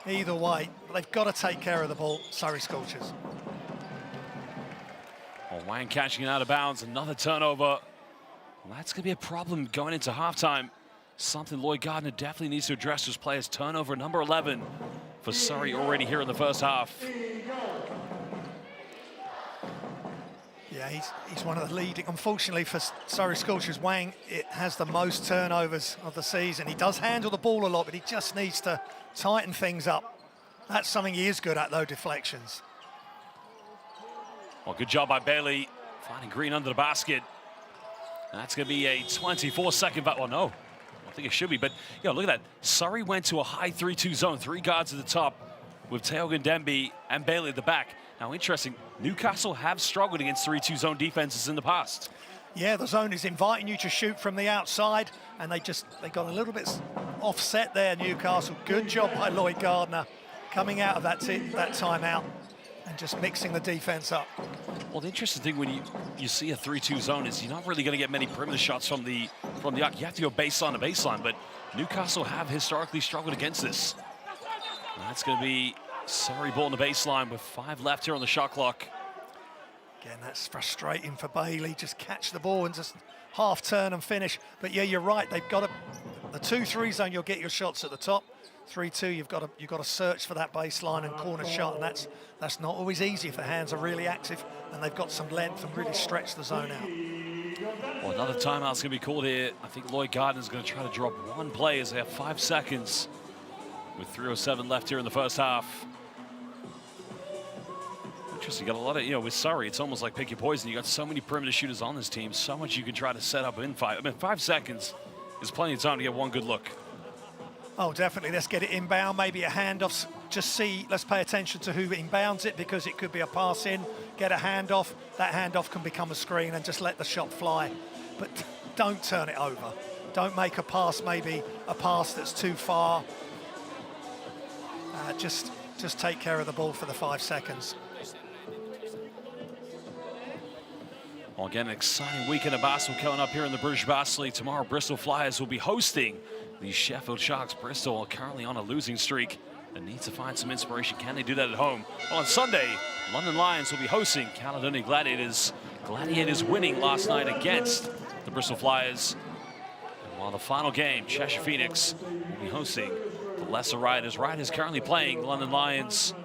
either way. They've got to take care of the ball, Surrey Scorchers. Oh, Wang catching it out of bounds, another turnover. Well, that's going to be a problem going into halftime. Something Lloyd Gardner definitely needs to address his players. Turnover number 11 for Surrey already here in the first half. Yeah, he's one of the leading. Unfortunately for Surrey Scorchers, Wang has the most turnovers of the season. He does handle the ball a lot, but he just needs to tighten things up. That's something he is good at, though, deflections. Well, good job by Bailey, finding Green under the basket. And that's going to be a 24-second, well, no, I think it should be, but, you know, look at that. Surrey went to a high 3-2 zone, 3 guards at the top with Teogun Demby and Bailey at the back. Now, interesting, Newcastle have struggled against 3-2 zone defenses in the past. Yeah, the zone is inviting you to shoot from the outside, and they got a little bit offset there, Newcastle. Good job by Lloyd Gardner coming out of that timeout and just mixing the defense up. Well, the interesting thing when you see a 3-2 zone is you're not really going to get many perimeter shots from the arc. You have to go baseline to baseline, but Newcastle have historically struggled against this. And that's going to be Surrey ball on the baseline with 5 left here on the shot clock. Again, that's frustrating for Bailey. Just catch the ball and just half turn and finish. But yeah, you're right. They've got the 2-3 zone. You'll get your shots at the top. 3-2, you've got to search for that baseline and corner shot, and that's not always easy if the hands are really active and they've got some length and really stretch the zone out. Well, another timeout's going to be called here. I think Lloyd Gardner's going to try to drop 1 play as they have 5 seconds with 3:07 left here in the first half. Interesting, you got a lot of, you know, with Surrey, it's almost like pick your poison. You got so many perimeter shooters on this team, so much you can try to set up in 5. I mean, 5 seconds is plenty of time to get 1 good look. Oh, definitely. Let's get it inbound, maybe a handoff. Let's pay attention to who inbounds it, because it could be a pass in, get a handoff. That handoff can become a screen and just let the shot fly. But don't turn it over. Don't make a pass, maybe a pass that's too far. Just take care of the ball for the 5 seconds. Well, again, an exciting weekend of basketball coming up here in the British Basketball League. Tomorrow, Bristol Flyers will be hosting the Sheffield Sharks. Bristol are currently on a losing streak and need to find some inspiration. Can they do that at home? Well, on Sunday, London Lions will be hosting Caledonia Gladiators. Gladiators winning last night against the Bristol Flyers. And while the final game, Cheshire Phoenix will be hosting the Lesser Riders. Riders currently playing London Lions.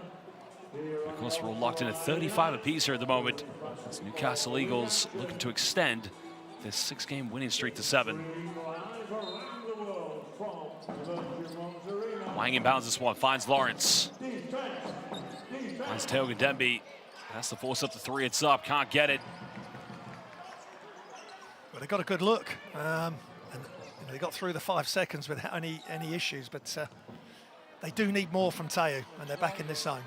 Of course, we're all locked in at 35 apiece here at the moment. As Newcastle Eagles looking to extend this 6-game winning streak to 7. Wang inbounds this one, finds Lawrence. Finds Teogun Demby. Has to force up the 3, it's up, can't get it. Well, they got a good look. And they got through the 5 seconds without any issues, but they do need more from Teo, and they're back in this zone.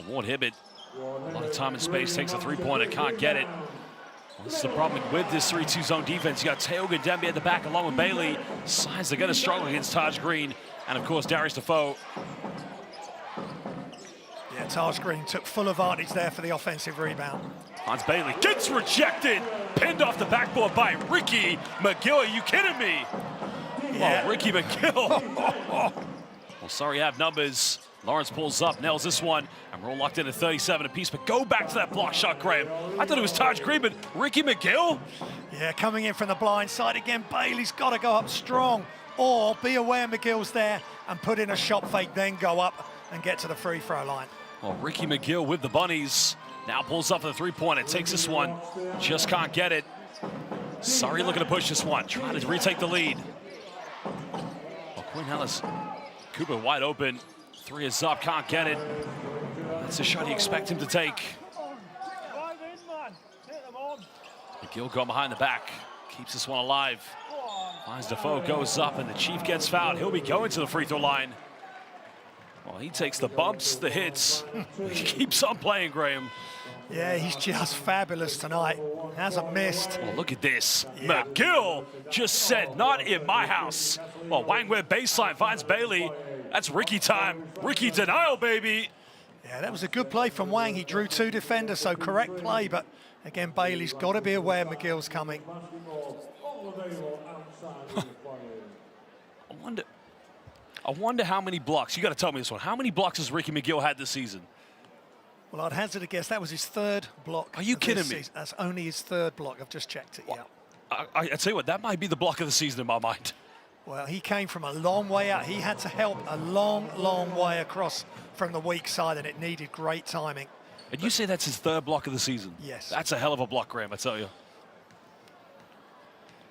Ward Hibbett, a lot of time and space, takes a 3-pointer, can't get it. Well, this is the problem with this 3-2 zone defense. You got Teogun Demby at the back along with Bailey. Signs they're going to struggle against Taj Green. And of course, Darius Defoe. Yeah, Taj Green took full advantage there for the offensive rebound. Hans Bailey gets rejected. Pinned off the backboard by Ricky McGill. Are you kidding me? Yeah. Oh, Ricky McGill. Well, sorry, have numbers. Lawrence pulls up, nails this one, and we're all locked in at 37 apiece. But go back to that block shot, Graham. I thought it was Taj Green, but Ricky McGill? Yeah, coming in from the blind side again. Bailey's got to go up strong, or be aware McGill's there and put in a shot fake, then go up and get to the free throw line. Well, Ricky McGill with the bunnies. Now pulls up for the 3-pointer, takes this one, just can't get it. Surrey looking to push this one, trying to retake the lead. Well, Quinn Ellis, Cooper wide open. 3 is up, can't get it. That's a shot you expect him to take. McGill going behind the back, keeps this one alive. As Defoe goes up and the Chief gets fouled, he'll be going to the free throw line. Well, he takes the bumps, the hits. He keeps on playing, Graham. Yeah, he's just fabulous tonight. Hasn't missed. Well, look at this. Yeah. McGill just said, not in my house. Well, Wang with baseline finds Bailey. That's Ricky time. Ricky denial, baby. Yeah, that was a good play from Wang. He drew 2 defenders, so correct play. But again, Bailey's got to be aware McGill's coming. I wonder how many blocks. You got to tell me this one. How many blocks has Ricky McGill had this season? Well, I'd hazard a guess that was his 3rd block. Are you of this kidding me? season. That's only his 3rd block. I've just checked it, yeah. I tell you what, that might be the block of the season in my mind. Well, he came from a long way out. He had to help a long, long way across from the weak side, and it needed great timing. And you say that's his 3rd block of the season? Yes. That's a hell of a block, Graham, I tell you.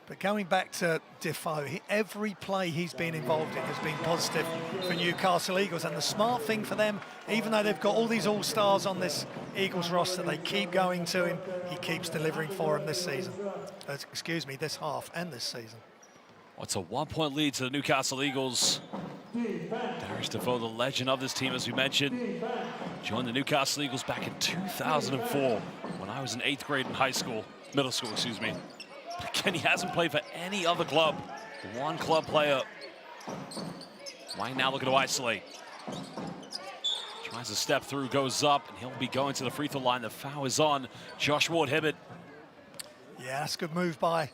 But going back to Defoe, every play he's been involved in has been positive for Newcastle Eagles. And the smart thing for them, even though they've got all these all-stars on this Eagles roster, they keep going to him. He keeps delivering for them this season. Excuse me, this half and this season. What's a 1-point lead to the Newcastle Eagles? Darius Defoe, the legend of this team, as we mentioned, joined the Newcastle Eagles back in 2004 when I was in 8th grade in middle school, excuse me. Again, he hasn't played for any other club. One club player. Wang now looking to isolate. Tries to step through, goes up, and he'll be going to the free throw line. The foul is on Josh Ward-Hibbert. Yeah, that's a good move by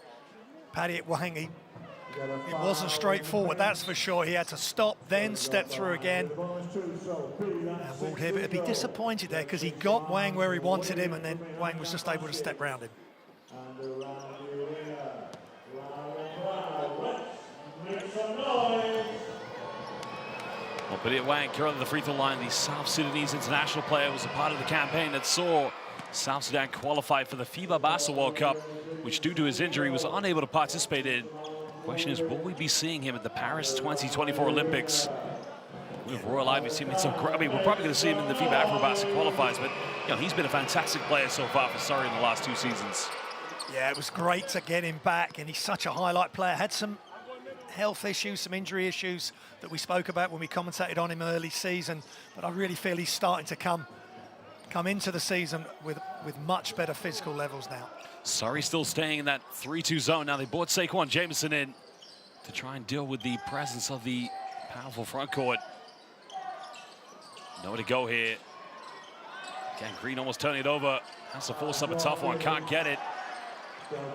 Paddy Wang. It wasn't straightforward, that's for sure. He had to stop, then step through again. And Ward-Hibbert would be disappointed there because he got Wang where he wanted him, and then Wang was just able to step round him. Well, Paddy Wang currently the free throw line. The South Sudanese international player was a part of the campaign that saw South Sudan qualify for the FIBA Basketball World Cup, which due to his injury was unable to participate in. The question is, will we be seeing him at the Paris 2024 Olympics? With Royal Ivy's team, we're probably going to see him in the FIBA Afrobasket qualifiers, but he's been a fantastic player so far for Surrey in the last 2 seasons. Yeah, it was great to get him back, and he's such a highlight player. Had some health issues, some injury issues that we spoke about when we commentated on him early season, but I really feel he's starting to come into the season with much better physical levels now. Surrey still staying in that 3-2 zone. Now they brought Saquon Jameson in to try and deal with the presence of the powerful front court. Nowhere to go here. Again, Green almost turning it over. Has to force up a tough one, can't get it.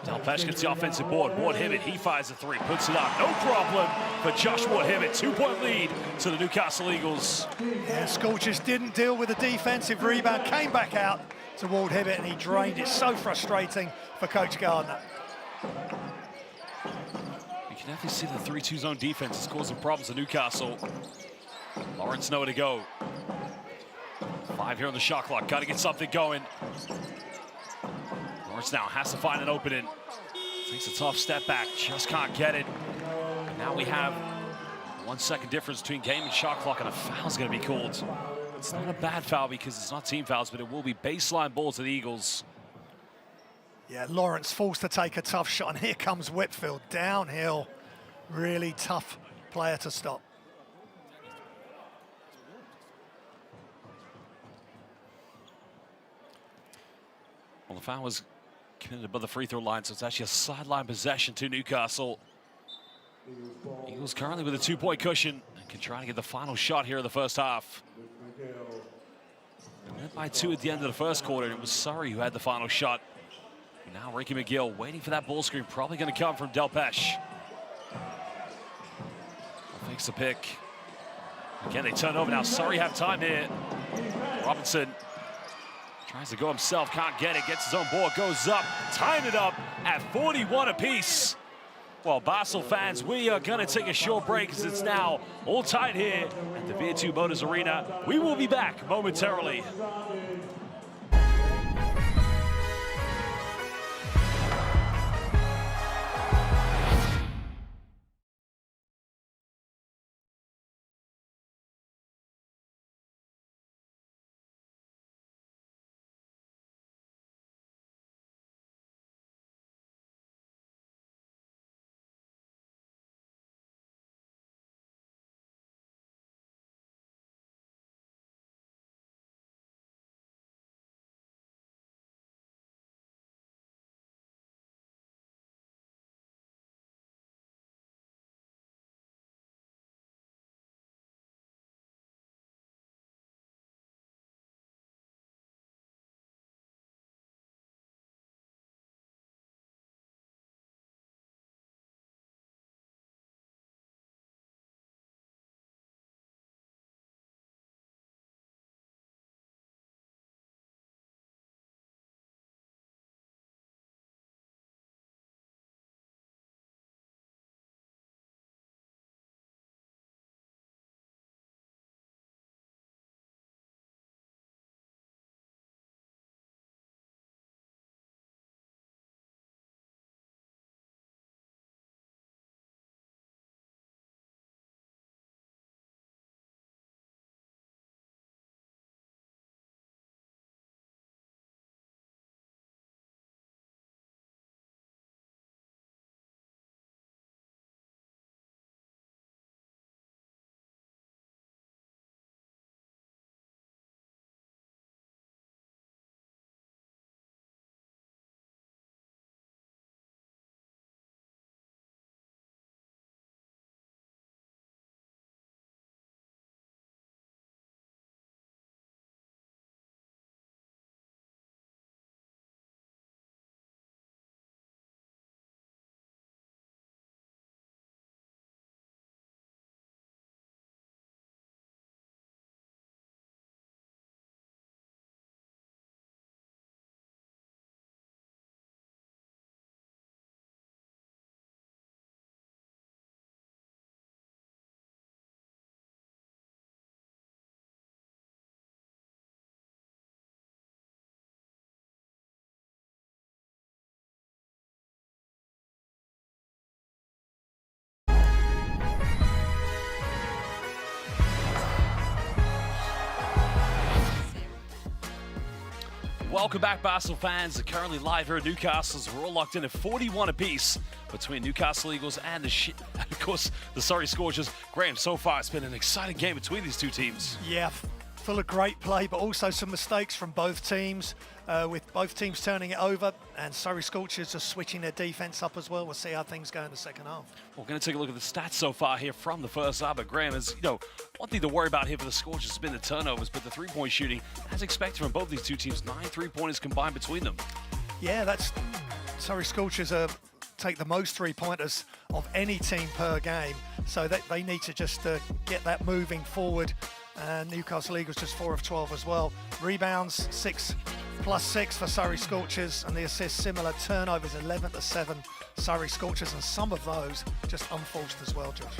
Delpesh gets the offensive board. Ward-Hibbert, he fires a 3, puts it up. No problem for Josh Ward-Hibbert. 2-point lead to the Newcastle Eagles. Yeah, Scorchers didn't deal with the defensive rebound, came back out to Ward-Hibbert, and he drained it. So frustrating for Coach Gardner. You can definitely see the 3-2 zone defense is causing problems to Newcastle. Lawrence nowhere to go. 5 here on the shot clock. Got to get something going. Lawrence now has to find an opening. Takes a tough step back, just can't get it. And now we have 1 second difference between game and shot clock, and a foul's going to be called. It's not a bad foul because it's not team fouls, but it will be baseline ball to the Eagles. Yeah, Lawrence forced to take a tough shot, and here comes Whitfield downhill. Really tough player to stop. Well, the foul was committed above the free throw line, so it's actually a sideline possession to Newcastle. Eagles currently with a 2-point cushion and can try to get the final shot here in the first half. They led by 2 at the end of the first quarter, and it was Surrey who had the final shot. And now Ricky McGill waiting for that ball screen, probably going to come from Delpesh. Takes the pick. Again, they turn over now. Surrey have time here. Robinson tries to go himself, can't get it, gets his own board, goes up, tying it up at 41 apiece. Well, Basel fans, we are going to take a short break as it's now all tied here at the V2 Motors Arena. We will be back momentarily. Welcome back, Basel fans. Currently live here at Newcastle's. We're all locked in at 41 apiece between Newcastle Eagles and of course, the Surrey Scorchers. Graham, so far it's been an exciting game between these two teams. Yeah, full of great play, but also some mistakes from both teams, with both teams turning it over, and Surrey Scorchers are switching their defence up as well. We'll see how things go in the second half. We're going to take a look at the stats so far here from the first half. But Graham, is one thing to worry about here for the Scorchers has been the turnovers, but the three-point shooting, as expected from both these two teams, 9 three-pointers combined between them. Yeah, that's Surrey Scorchers take the most three-pointers of any team per game, so that they need to just get that moving forward. And Newcastle Eagles just 4 of 12 as well. Rebounds 6 plus 6 for Surrey Scorchers, and the assists similar. Turnovers 11-7 Surrey Scorchers, and some of those just unforced as well, Josh.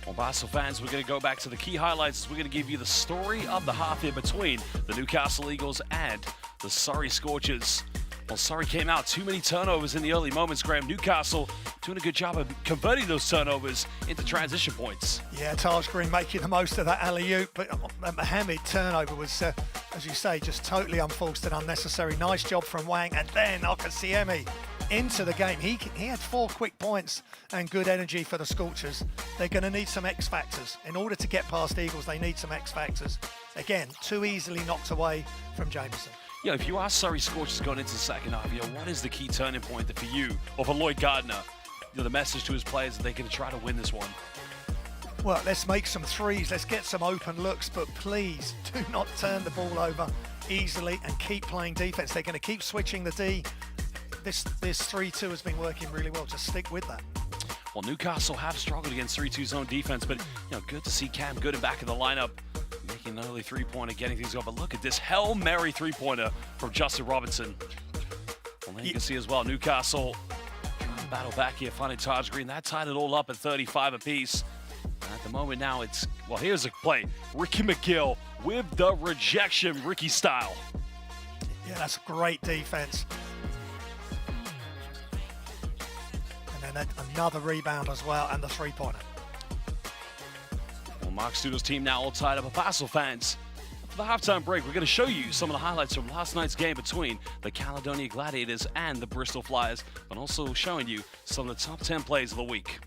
Well, Basel fans, we're going to go back to the key highlights. We're going to give you the story of the half here between the Newcastle Eagles and the Surrey Scorchers. Well, Surrey came out too many turnovers in the early moments, Graham. Newcastle doing a good job of converting those turnovers into transition points. Yeah, Taj Green making the most of that alley-oop, but that Mohamed turnover was, as you say, just totally unforced and unnecessary. Nice job from Wang, and then Okasiemi into the game. He had 4 quick points and good energy for the Scorchers. They're going to need some X factors. In order to get past Eagles, they need some X factors. Again, too easily knocked away from Jameson. If you ask Surrey Scorchers going into the second half, what is the key turning point for you or for Lloyd Gardner? The message to his players that they're going to try to win this one. Well, let's make some threes. Let's get some open looks, but please do not turn the ball over easily and keep playing defense. They're going to keep switching the D. This 3-2 has been working really well. Just stick with that. Well, Newcastle have struggled against 3-2 zone defense, but good to see Cam Gooden back in the lineup, making an early three-pointer, getting things going. But look at this Hail Mary three-pointer from Justin Robinson. Well, then you can see as well, Newcastle trying to battle back here, finding Taj Green. That tied it all up at 35 apiece. And at the moment now it's, well, here's a play. Ricky McGill with the rejection, Ricky style. Yeah, that's great defense. And then another rebound as well, and the three-pointer. Well, Mark Studo's team now all tied up. Basel fans, for the halftime break, we're going to show you some of the highlights from last night's game between the Caledonia Gladiators and the Bristol Flyers, but also showing you some of the top 10 plays of the week.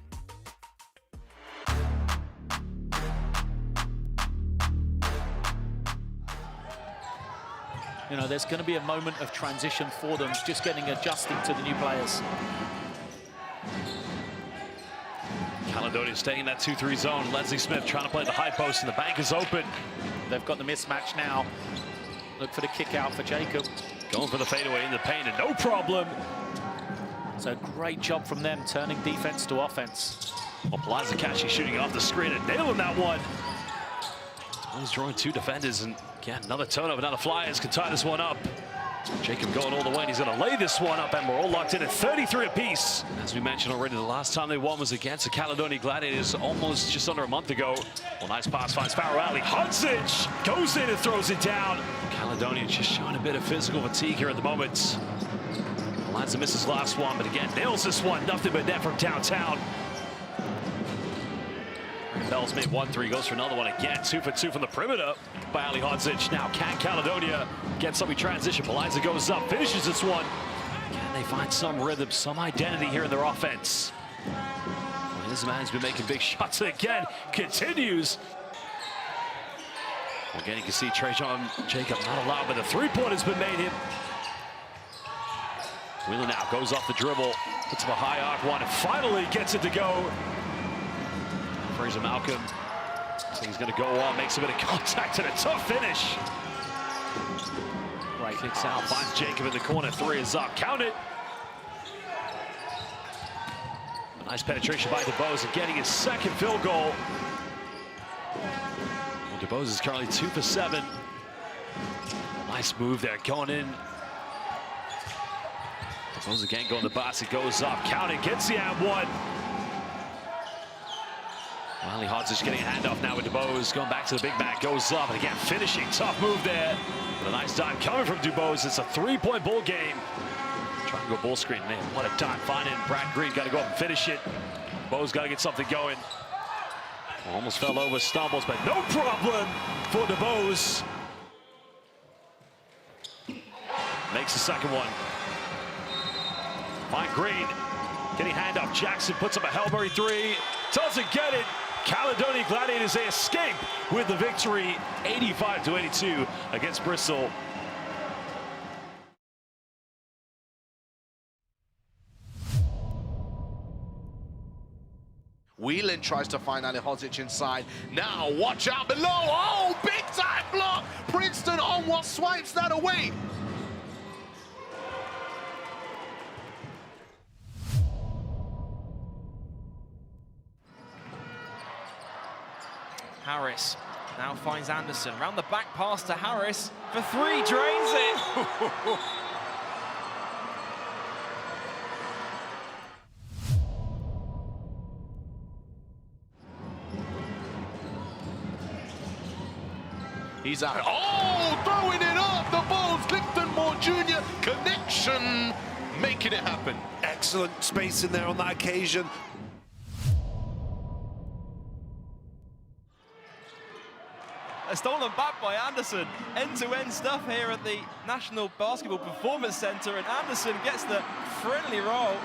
There's going to be a moment of transition for them, just getting adjusted to the new players. Caledonia staying in that 2-3 zone. Leslie Smith trying to play the high post, and the bank is open. They've got the mismatch now. Look for the kick out for Jacob. Going for the fadeaway in the paint, and no problem. So great job from them, turning defense to offense. Well, Plaza Kashi shooting off the screen and nailing that one. He's drawing 2 defenders, and again, another turnover. Now the Flyers can tie this one up. Jacob going all the way, and he's going to lay this one up, and we're all locked in at 33 apiece. As we mentioned already, the last time they won was against the Caledonia Gladiators almost just under a month ago. Well, nice pass finds Sparrow Alley. Hudzic goes in and throws it down. Caledonia just showing a bit of physical fatigue here at the moment. Lanza misses last one, but again, nails this one. Nothing but net from downtown. Bell's made 1-3, goes for another one again. 2 for 2 from the perimeter by Ali Hodzic. Now can Caledonia get something transition? Paliza goes up, finishes this one. Can they find some rhythm, some identity here in their offense? Well, this man's been making big shots again. Continues. Well, again, you can see Trajan Jacob not allowed, but the three-pointer's been made him. Wheeler now goes off the dribble, puts up a high arc one, and finally gets it to go. Fraser Malcolm, so he's going to go on, makes a bit of contact, and a tough finish. Right, kicks out. Finds Jacob in the corner, 3 is up, count it. A nice penetration by DeBose and getting his second field goal. Well, DeBose is currently 2 for 7. Nice move there, going in. DeBose again going to the basket, goes up, count it, gets the and one. Ali Hodzic getting a handoff now with DeBose, going back to the big man, goes up, and again, finishing, tough move there. But a nice dive coming from DuBose. It's a 3-point ball game. Trying to go ball screen, man, what a time finding. Brad Green got to go up and finish it. DuBose got to get something going. Almost fell over, stumbles, but no problem for DuBose. Makes the second one. Mike Green getting hand off. Jackson puts up a Hail Mary three. Doesn't get it. Caledonia Gladiators, they escape with the victory, 85-82 against Bristol. Whelan tries to find Ali Hozic inside. Now, watch out below. Oh, big time block. Princeton on what swipes that away. Harris now finds Anderson. Round the back pass to Harris for three, drains it. He's out. Oh, throwing it up. The ball's Clifton Moore Jr. Connection, making it happen. Excellent space in there on that occasion. A stolen back by Anderson. End-to-end stuff here at the National Basketball Performance Centre, and Anderson gets the friendly roll.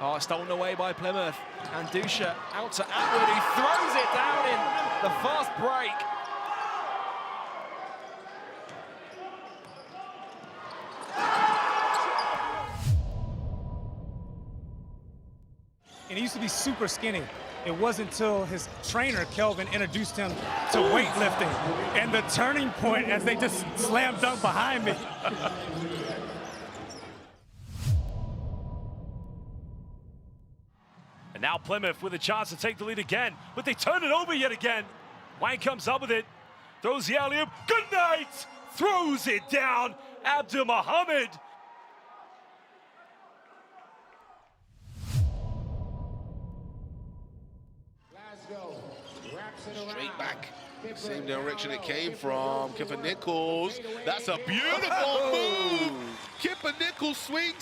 Oh, stolen away by Plymouth. And Dusha out to Atwood, who throws it down in the fast break. And he used to be super skinny. It wasn't until his trainer, Kelvin, introduced him to weightlifting. And the turning point as they just slam dunk behind me. And now Plymouth with a chance to take the lead again, but they turn it over yet again. Wang comes up with it, throws the alley-oop. Good night! Throws it down. Abdul Muhammad. Straight back. Same direction it came from. Kipper Nichols. That's a beautiful move. Kipper Nichols, swing,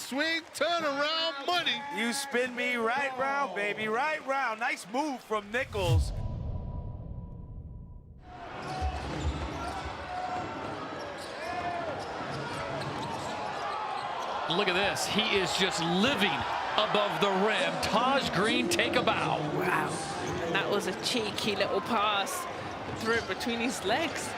turn around, money. You spin me right round, baby, right round. Nice move from Nichols. Look at this. He is just living above the rim. Taj Green, take a bow. Wow. And that was a cheeky little pass. Threw it between his legs.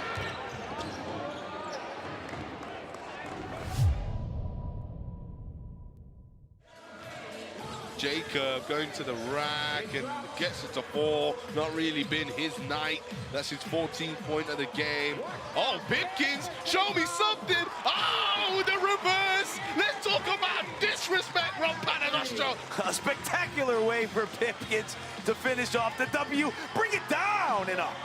Jacob going to the rack and gets it to 4. Not really been his night. That's his 14th point of the game. Oh, Pipkins, show me something. Oh, the reverse. Let's talk about disrespect from Paternoster. A spectacular way for Pipkins to finish off the W. Bring it down and up.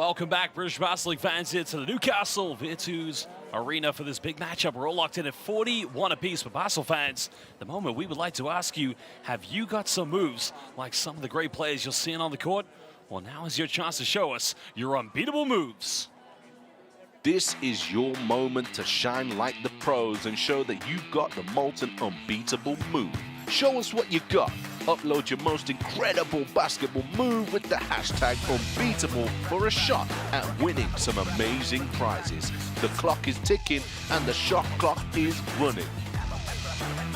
Welcome back, British Basketball League fans, here to the Newcastle Virtus Arena for this big matchup. We're all locked in at 41 apiece. For Basel fans, the moment we would like to ask you, have you got some moves like some of the great players you're seeing on the court? Well, now is your chance to show us your unbeatable moves. This is your moment to shine like the pros and show that you've got the molten unbeatable move. Show us what you got. Upload your most incredible basketball move with the hashtag unbeatable for a shot at winning some amazing prizes. The clock is ticking and the shot clock is running.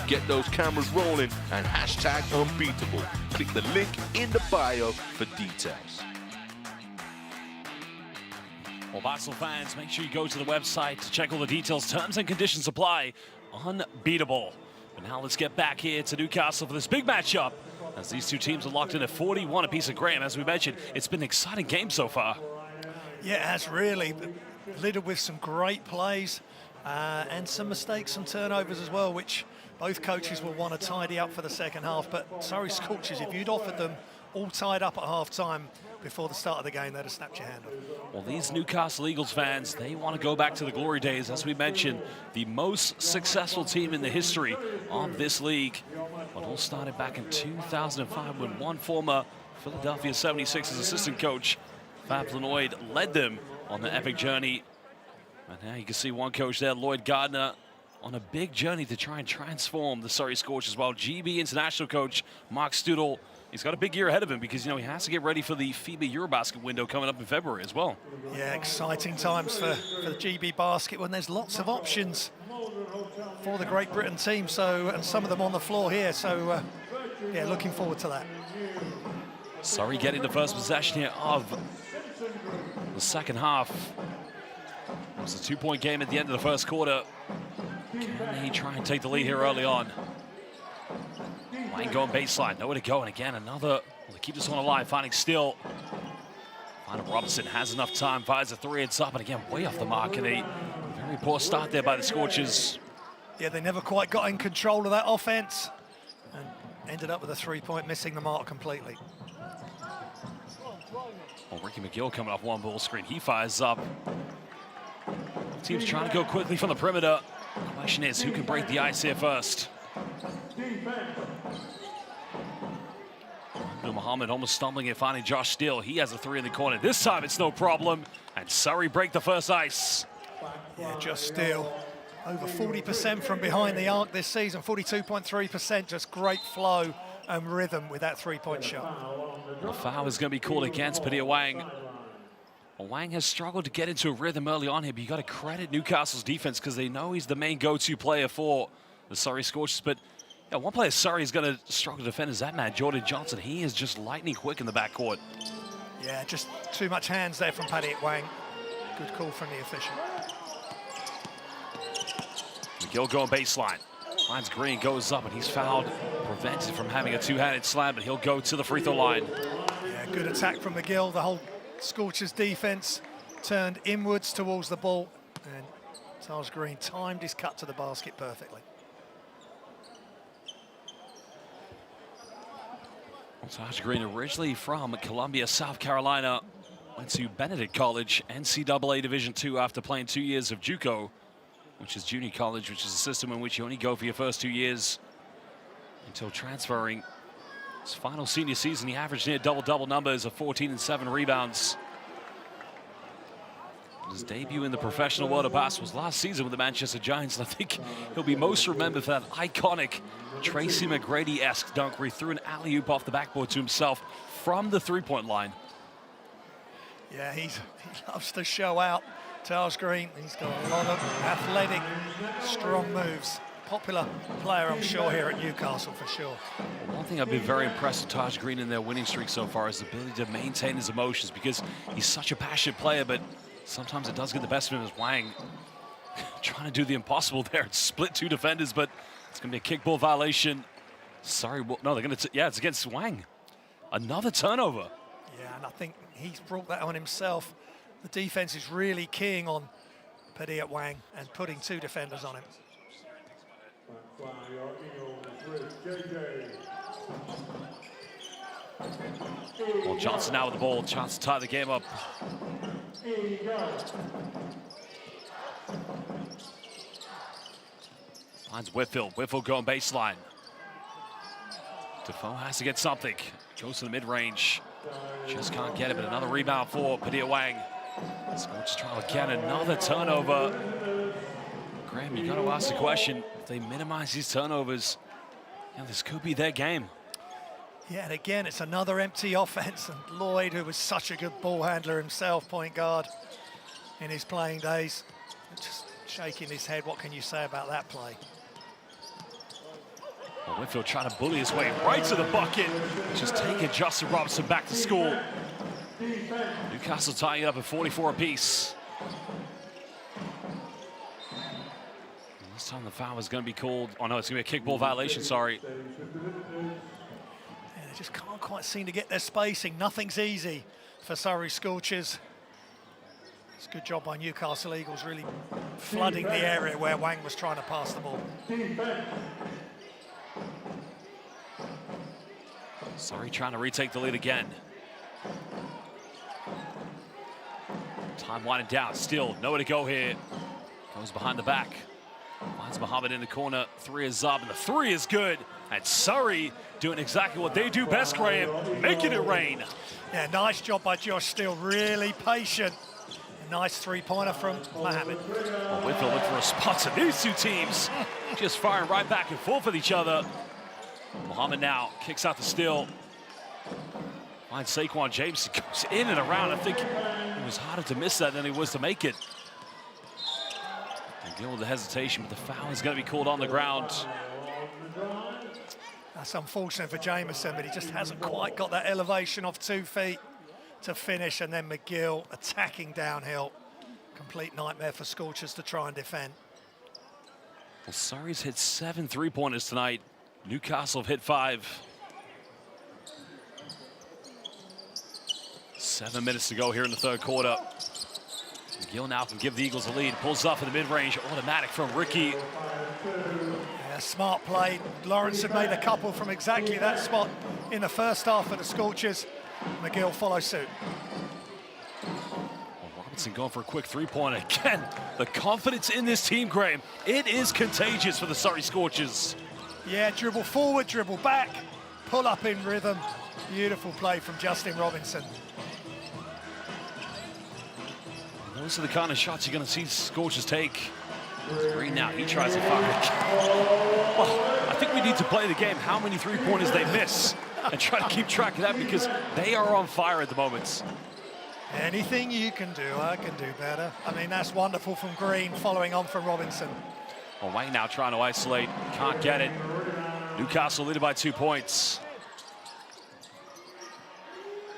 Get those cameras rolling and hashtag unbeatable. Click the link in the bio for details. Well, Basel fans, make sure you go to the website to check all the details. Terms and conditions apply. Unbeatable. But now let's get back here to Newcastle for this big matchup, as these two teams are locked in at 41 apiece. Of Graham, as we mentioned, it's been an exciting game so far. Yeah, it has really. Littered with some great plays and some mistakes and turnovers as well, which both coaches will want to tidy up for the second half. But Surrey Scorchers, if you'd offered them all tied up at half-time before the start of the game, they'd have snapped your hand off. Well, these Newcastle Eagles fans, they want to go back to the glory days. As we mentioned, the most successful team in the history of this league. It all started back in 2005 when one former Philadelphia 76ers assistant coach, Fab Lenoid, led them on the epic journey. And now you can see one coach there, Lloyd Gardner, on a big journey to try and transform the Surrey Scorchers, while GB international coach Mark Studel, he's got a big year ahead of him because, you know, he has to get ready for the FIBA Eurobasket window coming up in February as well. Yeah, exciting times for the GB basket when there's lots of options for the Great Britain team, and some of them on the floor here. So, yeah, looking forward to that. Surrey getting the first possession here of the second half. It was a two-point game at the end of the first quarter. Can he try and take the lead here early on? Wang going baseline, nowhere to go, and again another, to keep this one alive, finding Still. Finding Robinson has enough time, fires a three, it's up, and again way off the mark, and a very poor start there by the Scorchers. Yeah, they never quite got in control of that offense and ended up with a three-point, missing the mark completely. Well, Ricky McGill coming off one ball screen, he fires up. Team's trying to go quickly from the perimeter. The question is, who can break the ice here first? Muhammad almost stumbling and finding Josh Steele. He has a three in the corner. This time it's no problem. And Surrey break the first ice. Yeah, Josh Steele, over 40% from behind the arc this season, 42.3%, just great flow and rhythm with that three-point shot. The foul is going to be called against Padilla Wang. Well, Wang has struggled to get into a rhythm early on here, but you got to credit Newcastle's defense because they know he's the main go-to player for the Surrey Scorchers. But yeah, one player Surrey is going to struggle to defend is that man, Jordan Johnson. He is just lightning quick in the backcourt. Yeah, just too much hands there from Paddy Wang. Good call from the official. McGill going baseline. Finds Green, goes up, and he's fouled. Prevented from having a two-handed slam, but he'll go to the free throw line. Yeah, good attack from McGill. The whole Scorchers defense turned inwards towards the ball, and Taj Green timed his cut to the basket perfectly. Taj Green, originally from Columbia, South Carolina, went to Benedict College, NCAA Division II, after playing 2 years of JUCO, which is junior college, which is a system in which you only go for your first 2 years until transferring. His final senior season, he averaged near double-double numbers of 14 and 7 rebounds. His debut in the professional world of basketball was last season with the Manchester Giants, and I think he'll be most remembered for that iconic Tracy McGrady-esque dunk where he threw an alley-oop off the backboard to himself from the three-point line. Yeah, he loves to show out, Taj Green. He's got a lot of athletic, strong moves. Popular player, I'm sure, here at Newcastle, for sure. Well, one thing I've been very impressed with Taj Green in their winning streak so far is the ability to maintain his emotions, because he's such a passionate player, but sometimes it does get the best of him as Wang trying to do the impossible there and split two defenders, but it's going to be a kickball violation. Sorry, no, they're going to, yeah, it's against Wang. Another turnover. Yeah, and I think he's brought that on himself. The defense is really keying on Padilla Wang and putting two defenders on him. Well, Johnson now with the ball, chance to tie the game up. Finds Whitfield. Whitfield going baseline. Defoe has to get something. Goes to the mid-range. Just can't get it, but another rebound for Padilla Wang. Scorchers try again, another turnover. Graham, you got to ask the question, if they minimize these turnovers, you know, this could be their game. Yeah, and again, it's another empty offense. And Lloyd, who was such a good ball handler himself, point guard in his playing days, just shaking his head. What can you say about that play? Well, Whitfield trying to bully his way right to the bucket. Just taking Justin Robinson back to school. Newcastle tying it up at 44 apiece. And this time the foul is going to be called. Oh no, it's going to be a kickball violation, sorry. Yeah, they just can't quite seem to get their spacing. Nothing's easy for Surrey Scorchers. It's a good job by Newcastle Eagles, really flooding the area where Wang was trying to pass the ball. Surrey trying to retake the lead again. Time winding down, still nowhere to go here. Goes behind the back. Finds Muhammad in the corner, three is up, and the three is good. And Surrey doing exactly what they do best, Graham, making it rain. Yeah, nice job by Josh Steele, really patient. A nice three-pointer from Muhammad. Well, Whitfield looking for a spot to these two teams. Just firing right back and forth with each other. Muhammad now kicks out the steal. Finds Saquon James, he goes in and around. I think it was harder to miss that than it was to make it. And deal with the hesitation, but the foul is going to be called on the ground. That's unfortunate for Jameson, but he just hasn't quite got that elevation off 2 feet to finish. And then McGill attacking downhill. Complete nightmare for Scorchers to try and defend. Well, Surrey's hit 7 3-pointers tonight. Newcastle have hit 5. 7 minutes to go here in the third quarter. McGill now can give the Eagles a lead. Pulls up in the mid-range, automatic from Ricky. Yeah, smart play. Lawrence had made a couple from exactly that spot in the first half of the Scorchers. McGill follows suit. Well, Robinson going for a quick three-pointer. Again, the confidence in this team, Graham, it is contagious for the Surrey Scorchers. Yeah, dribble forward, dribble back, pull up in rhythm. Beautiful play from Justin Robinson. Those are the kind of shots you're going to see Scorchers take. Green now, he tries to fire. Well, I think we need to play the game how many three-pointers they miss and try to keep track of that because they are on fire at the moment. Anything you can do, I can do better. I mean, that's wonderful from Green, following on from Robinson. Well, Wang now trying to isolate, can't get it. Newcastle leading by 2 points.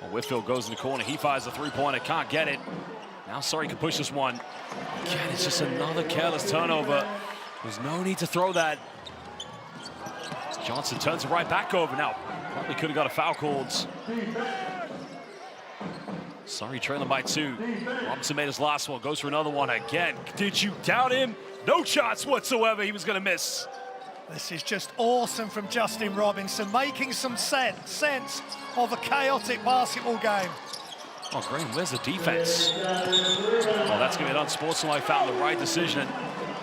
Well, Whitfield goes in the corner, he fires a three-pointer, can't get it. Now Surrey can push this one. Again, it's just another careless turnover. There's no need to throw that. Johnson turns it right back over. Now, probably could have got a foul called. Surrey trailing by 2. Robinson made his last one, goes for another one again. Did you doubt him? No shots whatsoever he was going to miss. This is just awesome from Justin Robinson, making some sense of a chaotic basketball game. Oh, Graham, where's the defense? Oh, that's going to be an unsportsmanlike foul, the right decision.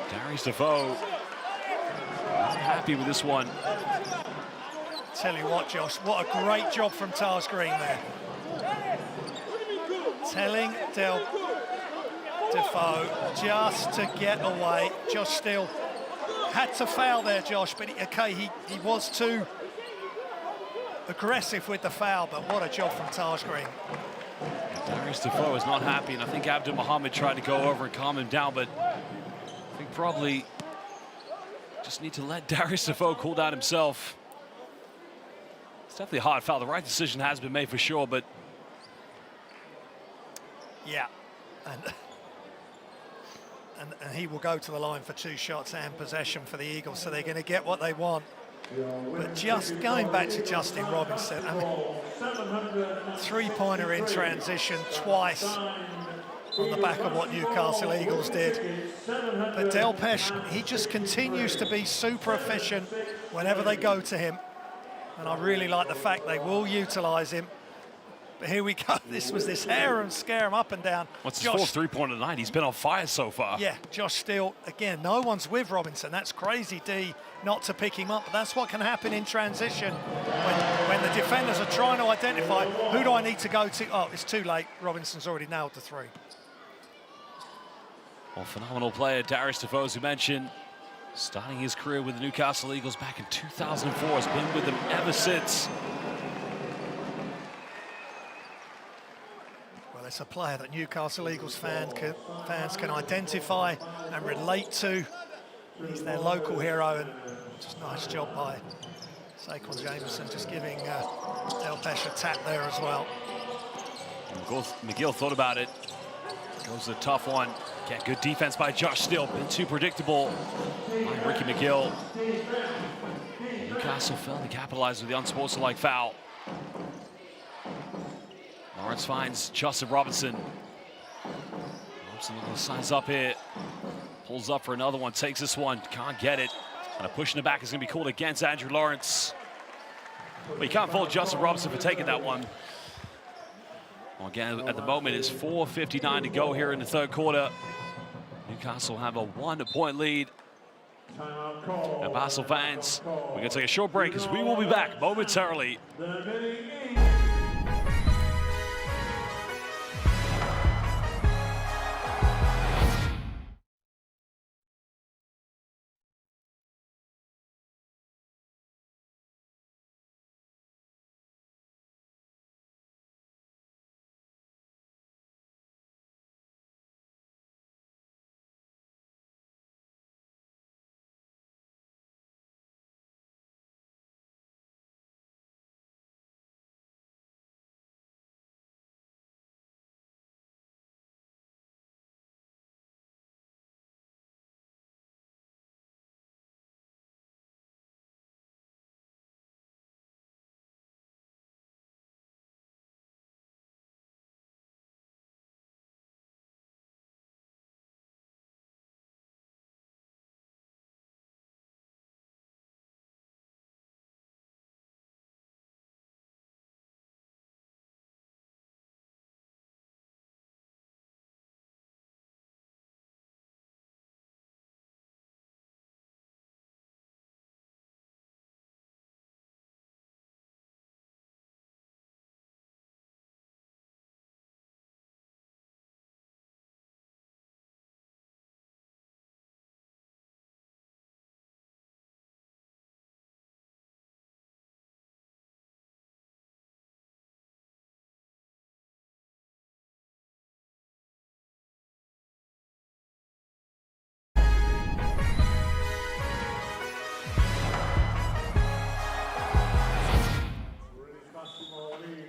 Darius Defoe, not happy with this one. Tell you what, Josh, what a great job from Taj Green there. Telling Defoe just to get away. Josh Steele had to foul there, Josh, but he was too aggressive with the foul, but what a job from Taj Green. Darius Defoe is not happy, and I think Abdul Muhammad tried to go over and calm him down, but I think probably just need to let Darius Defoe cool down himself. It's definitely a hard foul. The right decision has been made for sure, but yeah, and he will go to the line for 2 shots and possession for the Eagles, so they're going to get what they want. But just going back to Justin Robinson, I mean, three-pointer in transition twice on the back of what Newcastle Eagles did. But Delpesh, he just continues to be super efficient whenever they go to him. And I really like the fact they will utilise him. But here we go. This was this hair and scare him up and down. What's his fourth three-pointer tonight? He's been on fire so far. Yeah, Josh Steele, again, no one's with Robinson. That's crazy, D, not to pick him up. But that's what can happen in transition when the defenders are trying to identify who do I need to go to. Oh, it's too late. Robinson's already nailed the three. Well, phenomenal player, Darius DeVoe, as you mentioned, starting his career with the Newcastle Eagles back in 2004, has been with them ever since. Well, it's a player that Newcastle Eagles fans can identify and relate to. He's their local hero, and just nice job by Saquon Jameson, just giving Del Pesh a tap there as well. McGill thought about it. Goes a tough one. Get good defense by Josh Steele. Been too predictable by Ricky McGill. Newcastle failed to capitalize with the unsportsmanlike foul. Lawrence finds Justin Robinson. Robinson signs up here. Pulls up for another one. Takes this one. Can't get it. And a push in the back is going to be called against Andrew Lawrence. But you can't fault Justin Robinson for taking that one. Well, again, at the moment, it's 4:59 to go here in the third quarter. Newcastle have a 1-point lead. And Basel fans, we're going to take a short break as we will be back momentarily.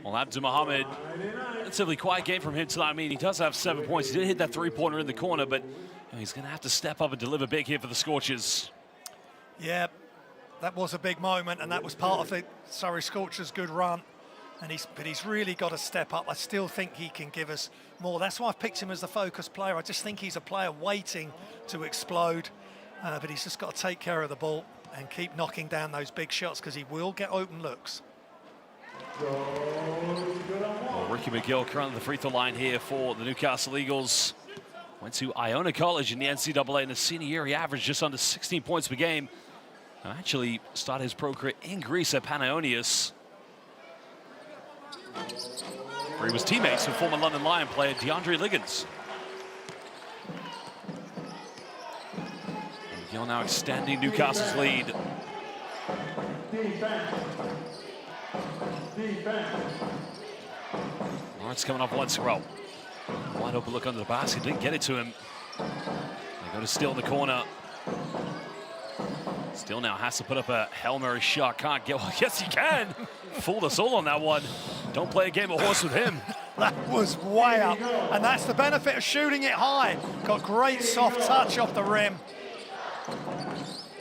Well, Abdul Mohammed, relatively quiet game from him tonight. I mean, he does have 7 points. He did hit that three-pointer in the corner, but he's going to have to step up and deliver big here for the Scorchers. Yeah, that was a big moment, and that was part of the Surrey Scorchers' good run. But he's really got to step up. I still think he can give us more. That's why I've picked him as the focus player. I just think he's a player waiting to explode, but he's just got to take care of the ball and keep knocking down those big shots, because he will get open looks. Well, Ricky McGill currently the free throw line here for the Newcastle Eagles. Went to Iona College in the NCAA in his senior year. He averaged just under 16 points per game. And actually started his pro career in Greece at Panathinaikos, where he was teammates with former London Lion player DeAndre Liggins. And McGill now extending Newcastle's lead. Lawrence coming off one scroll. Wide open look under the basket, didn't get it to him. They go to Steele in the corner. Steele now has to put up a Hail Mary shot. Can't get one. Yes, he can. Fooled us all on that one. Don't play a game of horse with him. That was way up, and that's the benefit of shooting it high. Got great soft touch off the rim.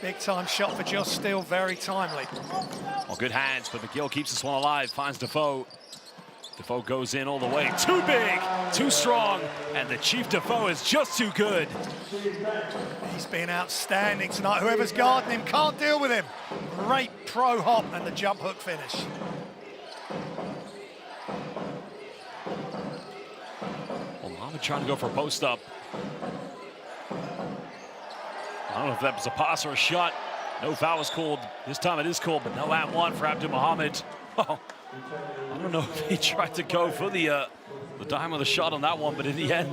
Big time shot for Josh Steele, very timely. Well, good hands, but McGill keeps this one alive, finds Defoe. Defoe goes in all the way. Too big, too strong, and the Chief Defoe is just too good. He's been outstanding tonight. Whoever's guarding him can't deal with him. Great pro hop and the jump hook finish. Well, Mohammed trying to go for a post up. I don't know if that was a pass or a shot. No foul was called. This time it is called, but no at one for Abdul Mohammed. Oh, I don't know if he tried to go for the dime of the shot on that one, but in the end,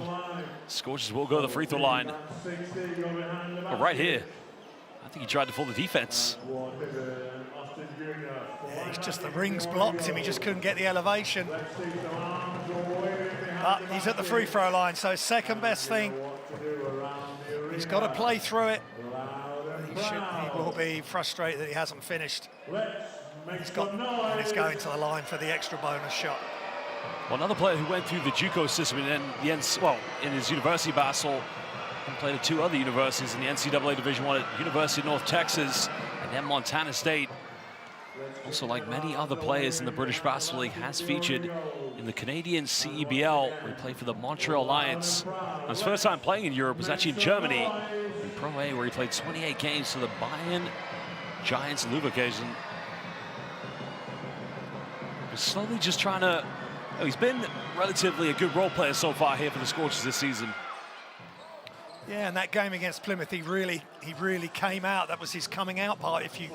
Scorchers will go to the free throw line. But right here, I think he tried to fool the defense. Yeah, he's just, the rings blocked him. He just couldn't get the elevation. But he's at the free throw line, so his second best thing. He's got to play through it. He will be frustrated that he hasn't finished. He's going to the line for the extra bonus shot. Well, another player who went through the JUCO system and then in his university battle, and played at 2 other universities in the NCAA Division I at University of North Texas and then Montana State. Also, like many other players in the British Basketball League, has featured in the Canadian CEBL, where he played for the Montreal Lions. His first time playing in Europe was actually in Germany, in Pro A, where he played 28 games for the Bayern Giants Leverkusen. He's slowly just trying to, he's been relatively a good role player so far here for the Scorchers this season. Yeah, and that game against Plymouth, he really came out. That was his coming out part, if you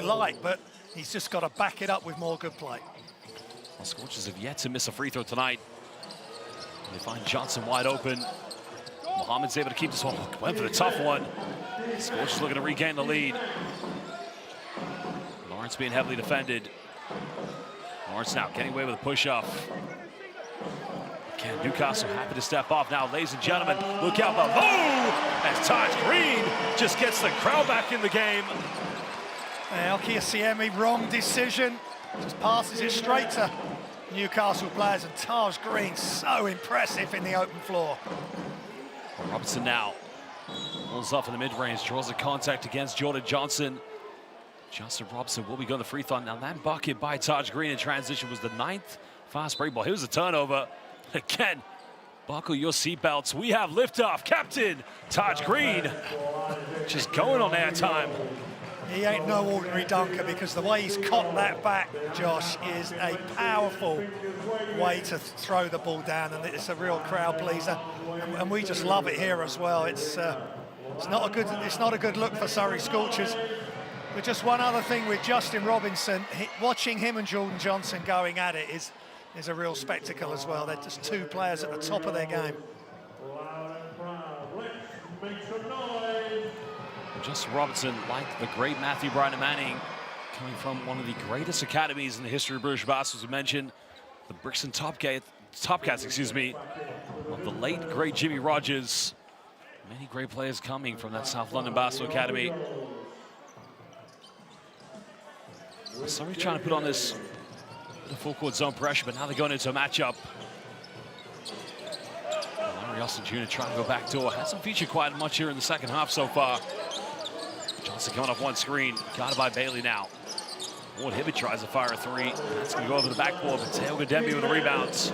like, but he's just got to back it up with more good play. Well, Scorchers have yet to miss a free throw tonight. They find Johnson wide open. Mohammed's able to keep this one. Went for the tough one. Scorchers looking to regain the lead. Lawrence being heavily defended. Lawrence now getting away with a push-off. Again, Newcastle happy to step off now. Ladies and gentlemen, look out below as Taj Green just gets the crowd back in the game. Elkie Asiemi, wrong decision. Just passes it straight to Newcastle players, and Taj Green so impressive in the open floor. Robinson now pulls off in the mid-range, draws a contact against Jordan Johnson. Justin Robinson will be going to the free throw. Now that bucket by Taj Green in transition was the 9th fast break ball. Here's a turnover. Again, buckle your seatbelts. We have liftoff. Captain Taj Green just going on airtime. He ain't no ordinary dunker, because the way he's caught that back, Josh, is a powerful way to throw the ball down, and it's a real crowd pleaser. And we just love it here as well. It's not a good look for Surrey Scorchers. But just one other thing with Justin Robinson, watching him and Jordan Johnson going at it is a real spectacle as well. They're just 2 players at the top of their game. Justin Robinson, like the great Matthew Bryden Manning, coming from one of the greatest academies in the history of British basketball, as we mentioned, the Brixton Topcats, excuse me, of the late great Jimmy Rogers. Many great players coming from that South London Basketball Academy. Surrey trying to put on this full court zone pressure, but now they're going into a matchup. Larry Austin Jr. trying to go back door. Hasn't featured quite much here in the second half so far. Johnson coming off one screen, got it by Bailey now. Ward Hibbett tries to fire a 3. That's going to go over the backboard, but Teo Gadembi with the rebounds.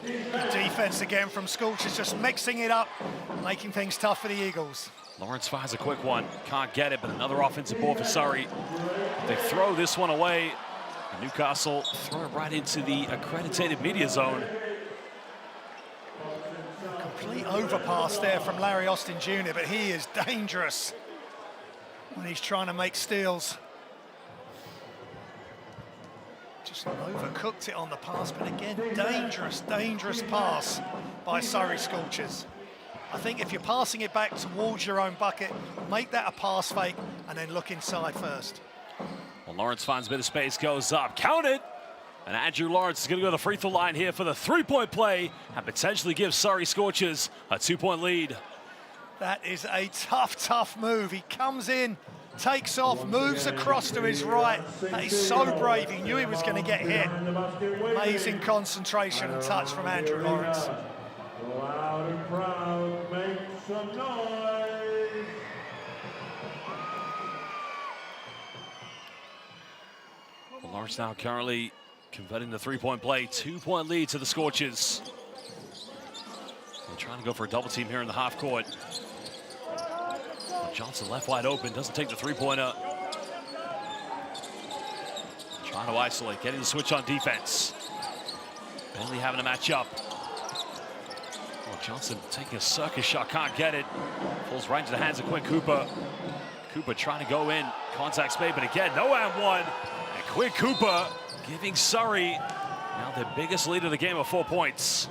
Good defense again from Scorchers, just mixing it up, making things tough for the Eagles. Lawrence fires a quick one, can't get it, but another offensive board for Surrey. They throw this one away. Newcastle throw it right into the accredited media zone. Complete overpass there from Larry Austin Jr., but he is dangerous when he's trying to make steals. Just overcooked it on the pass, but again, dangerous pass by Surrey Scorchers. I think if you're passing it back towards your own bucket, make that a pass fake and then look inside first. Well, Lawrence finds a bit of space, goes up, count it! And Andrew Lawrence is going to go to the free throw line here for the 3-point play and potentially give Surrey Scorchers a 2-point lead. That is a tough move. He comes in, takes off, moves across to his right. That is so brave. He knew he was going to get hit. Amazing concentration and touch from Andrew Lawrence. Loud and proud, make some noise. Well, Lawrence now currently converting the three-point play. 2-point lead to the Scorchers. They're trying to go for a double team here in the half court. Johnson left wide open, doesn't take the three-pointer. Trying to isolate, getting the switch on defense. Bailey having a match up. Oh, Johnson taking a circus shot, can't get it. Falls right into the hands of Quinn Cooper. Cooper trying to go in, contact Spade, but again, no and one. And Quinn Cooper giving Surrey now their biggest lead of the game of 4 points.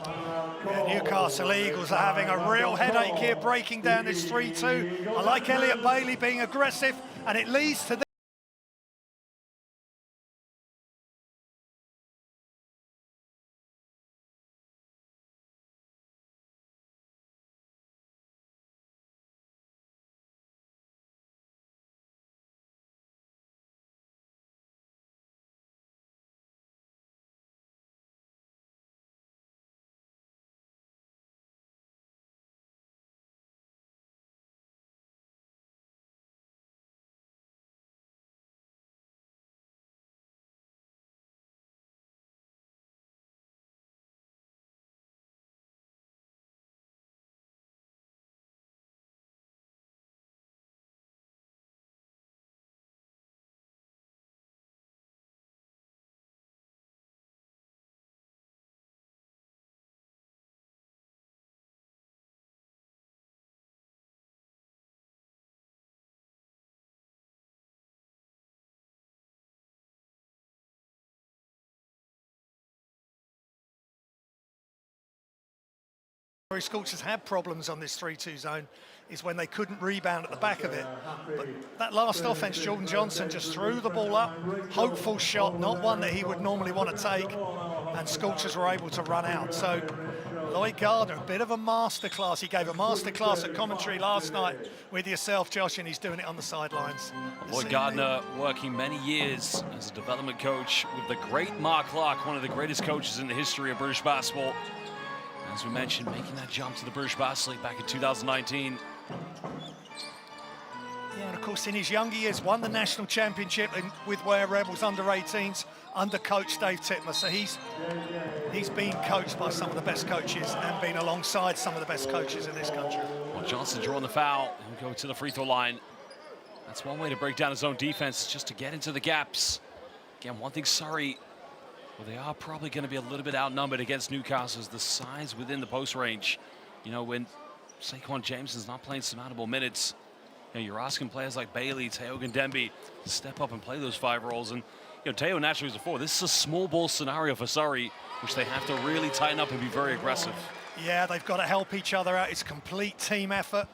Yeah, Newcastle Eagles are having a real headache here, breaking down this 3-2. I like Elliot Bailey being aggressive, and it leads to Surrey Scorchers had problems on this 3-2 zone is when they couldn't rebound at the back of it. But that last offense, Jordan Johnson just threw the ball up, hopeful shot, not one that he would normally want to take, and Scorchers were able to run out. So Lloyd Gardner, a bit of a masterclass. He gave a masterclass at commentary last night with yourself, Josh, and he's doing it on the sidelines. Lloyd Gardner working many years as a development coach with the great Mark Clark, one of the greatest coaches in the history of British basketball. As we mentioned, making that jump to the British Basketball League back in 2019. Yeah, and of course, in his younger years, won the national championship with Ware Rebels under 18s under coach Dave Titmus. So he's been coached by some of the best coaches and been alongside some of the best coaches in this country. Well, Johnson drawing the foul and go to the free throw line. That's one way to break down his own defense, just to get into the gaps. Again, one thing Surrey, well, they are probably going to be a little bit outnumbered against Newcastle's the size within the post range. You know, when Saquon Jameson's not playing surmountable minutes, you know, you're asking players like Bailey, Teo Gandembi to step up and play those 5 roles. And, you know, Teo naturally is a 4. This is a small ball scenario for Surrey, which they have to really tighten up and be very aggressive. Yeah, they've got to help each other out. It's a complete team effort.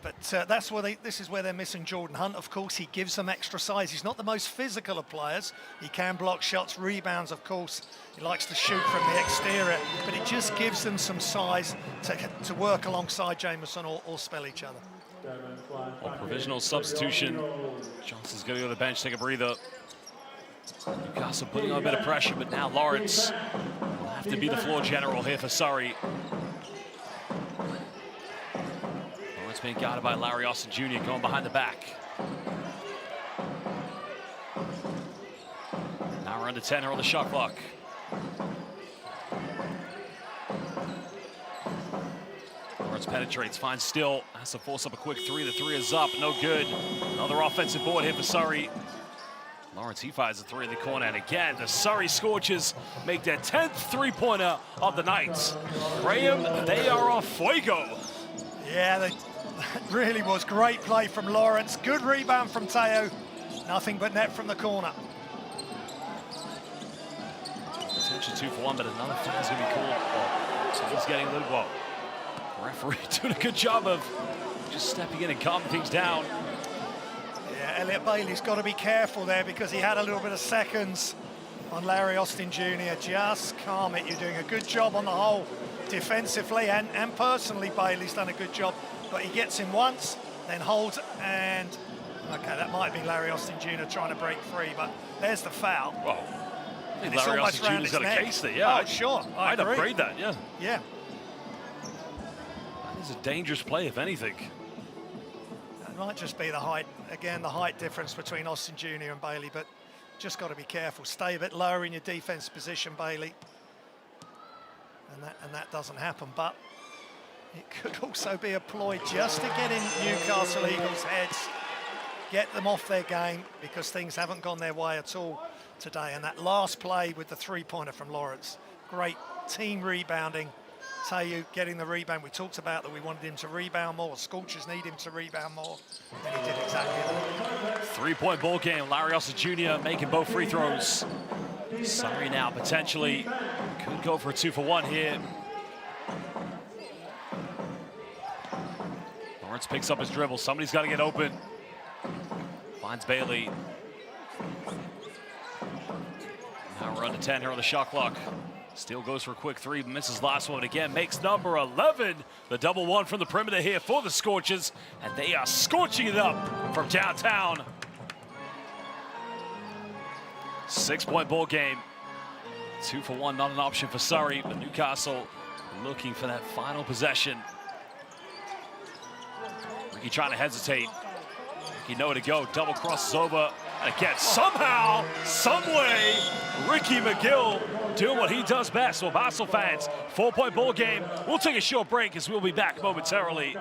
But that's where this is where they're missing Jordan Hunt. Of course, he gives them extra size. He's not the most physical of players. He can block shots, rebounds, of course. He likes to shoot from the exterior, but it just gives them some size to work alongside Jameson or spell each other. Well, provisional substitution. Johnson's going to go to the bench, take a breather. Newcastle putting on a bit of pressure, but now Lawrence will have to be the floor general here for Surrey. Lawrence being guarded by Larry Austin Jr. going behind the back. Now we're under 10 here on the shot clock. Lawrence penetrates, finds Still, has to force up a quick 3. The 3 is up, no good. Another offensive board here for Surrey. Lawrence, he fires a 3 in the corner, and again, the Surrey Scorchers make their 10th three-pointer of the night. Graham, they are a fuego. Yeah, that really was great play from Lawrence. Good rebound from Teo. Nothing but net from the corner. Essentially 2 for 1, but another foul's going to be called. Oh, so he's getting a little, whoa. Referee doing a good job of just stepping in and calming things down. Yeah, Elliot Bailey's got to be careful there because he had a little bit of seconds on Larry Austin Jr. Just calm it. You're doing a good job on the whole defensively and personally. Bailey's done a good job, but he gets him once, then holds, and okay, that might be Larry Austin Jr. trying to break free, but there's the foul. Well, I think Larry Austin Jr.'s got a case there, yeah. Oh, sure, I'd upgrade that, yeah. Yeah. It's a dangerous play, if anything. It might just be the height, again, the height difference between Austin Jr. and Bailey, but just got to be careful. Stay a bit lower in your defense position, Bailey. And that doesn't happen, but it could also be a ploy just to get in Newcastle Eagles' heads, get them off their game, because things haven't gone their way at all today. And that last play with the three-pointer from Lawrence, great team rebounding. Tayu getting the rebound. We talked about that we wanted him to rebound more. Scorchers need him to rebound more, and he did exactly that. 3-point ball game. Larios Jr. making both free throws. Surrey now potentially could go for a 2-for-1 here. Lawrence picks up his dribble. Somebody's got to get open. Finds Bailey. Now we're under 10 here on the shot clock. Still goes for a quick three, misses last one again, makes number 11. The double one from the perimeter here for the Scorchers, and they are scorching it up from downtown. 6-point ball game. 2-for-1, not an option for Surrey, but Newcastle looking for that final possession. Ricky trying to hesitate. Ricky nowhere to go, double crosses over. And again, somehow, some way, Ricky McGill doing what he does best. Well, Basel fans, 4-point ball game. We'll take a short break as we'll be back momentarily.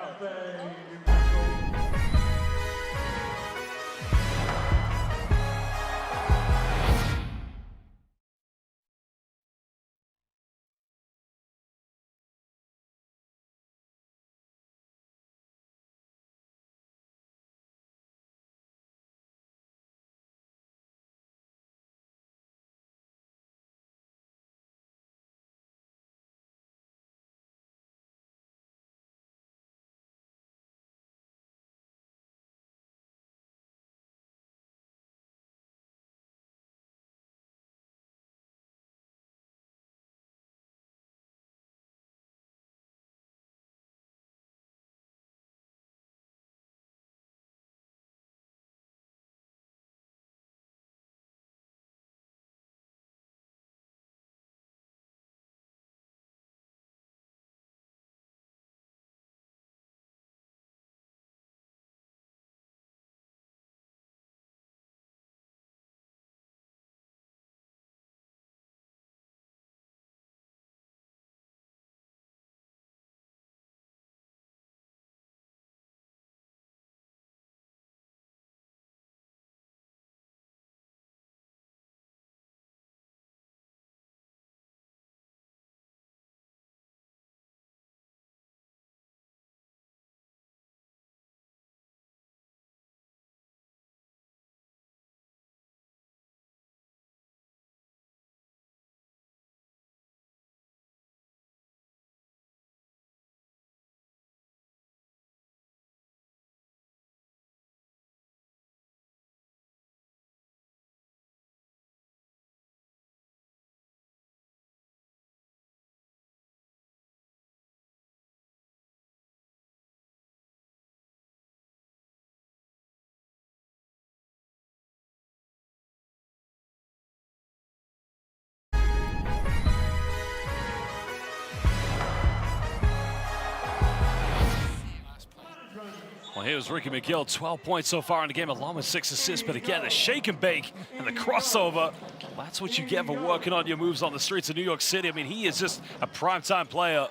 Well, here's Ricky McGill, 12 points so far in the game, along with 6 assists. But again, the shake and bake and the crossover, that's what you get for working on your moves on the streets of New York City. I mean, he is just a primetime player.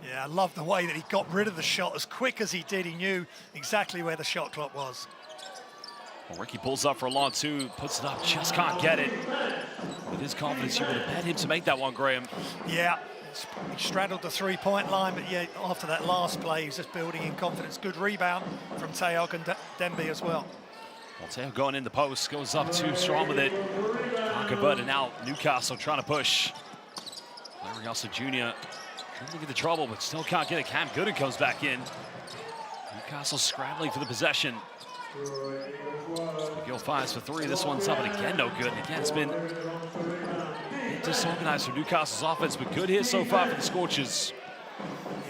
Yeah, I love the way that he got rid of the shot as quick as he did. He knew exactly where the shot clock was. Well, Ricky pulls up for a long two, puts it up, just can't get it. With his confidence, you would have bet him to make that one, Graham. Yeah. He straddled the three-point line, but yeah, after that last play, he's just building in confidence. Good rebound from Teog and Denby as well. Well, Teog going in the post, goes up too strong with it. Can't convert it now. Newcastle trying to push. Larios Jr. trying to get the trouble, but still can't get it. Cam Gooden comes back in. Newcastle scrambling for the possession. McGill fires for three. This one's up, and again, no good. And again, it's been disorganized for Newcastle's offense, but good here so far for the Scorchers.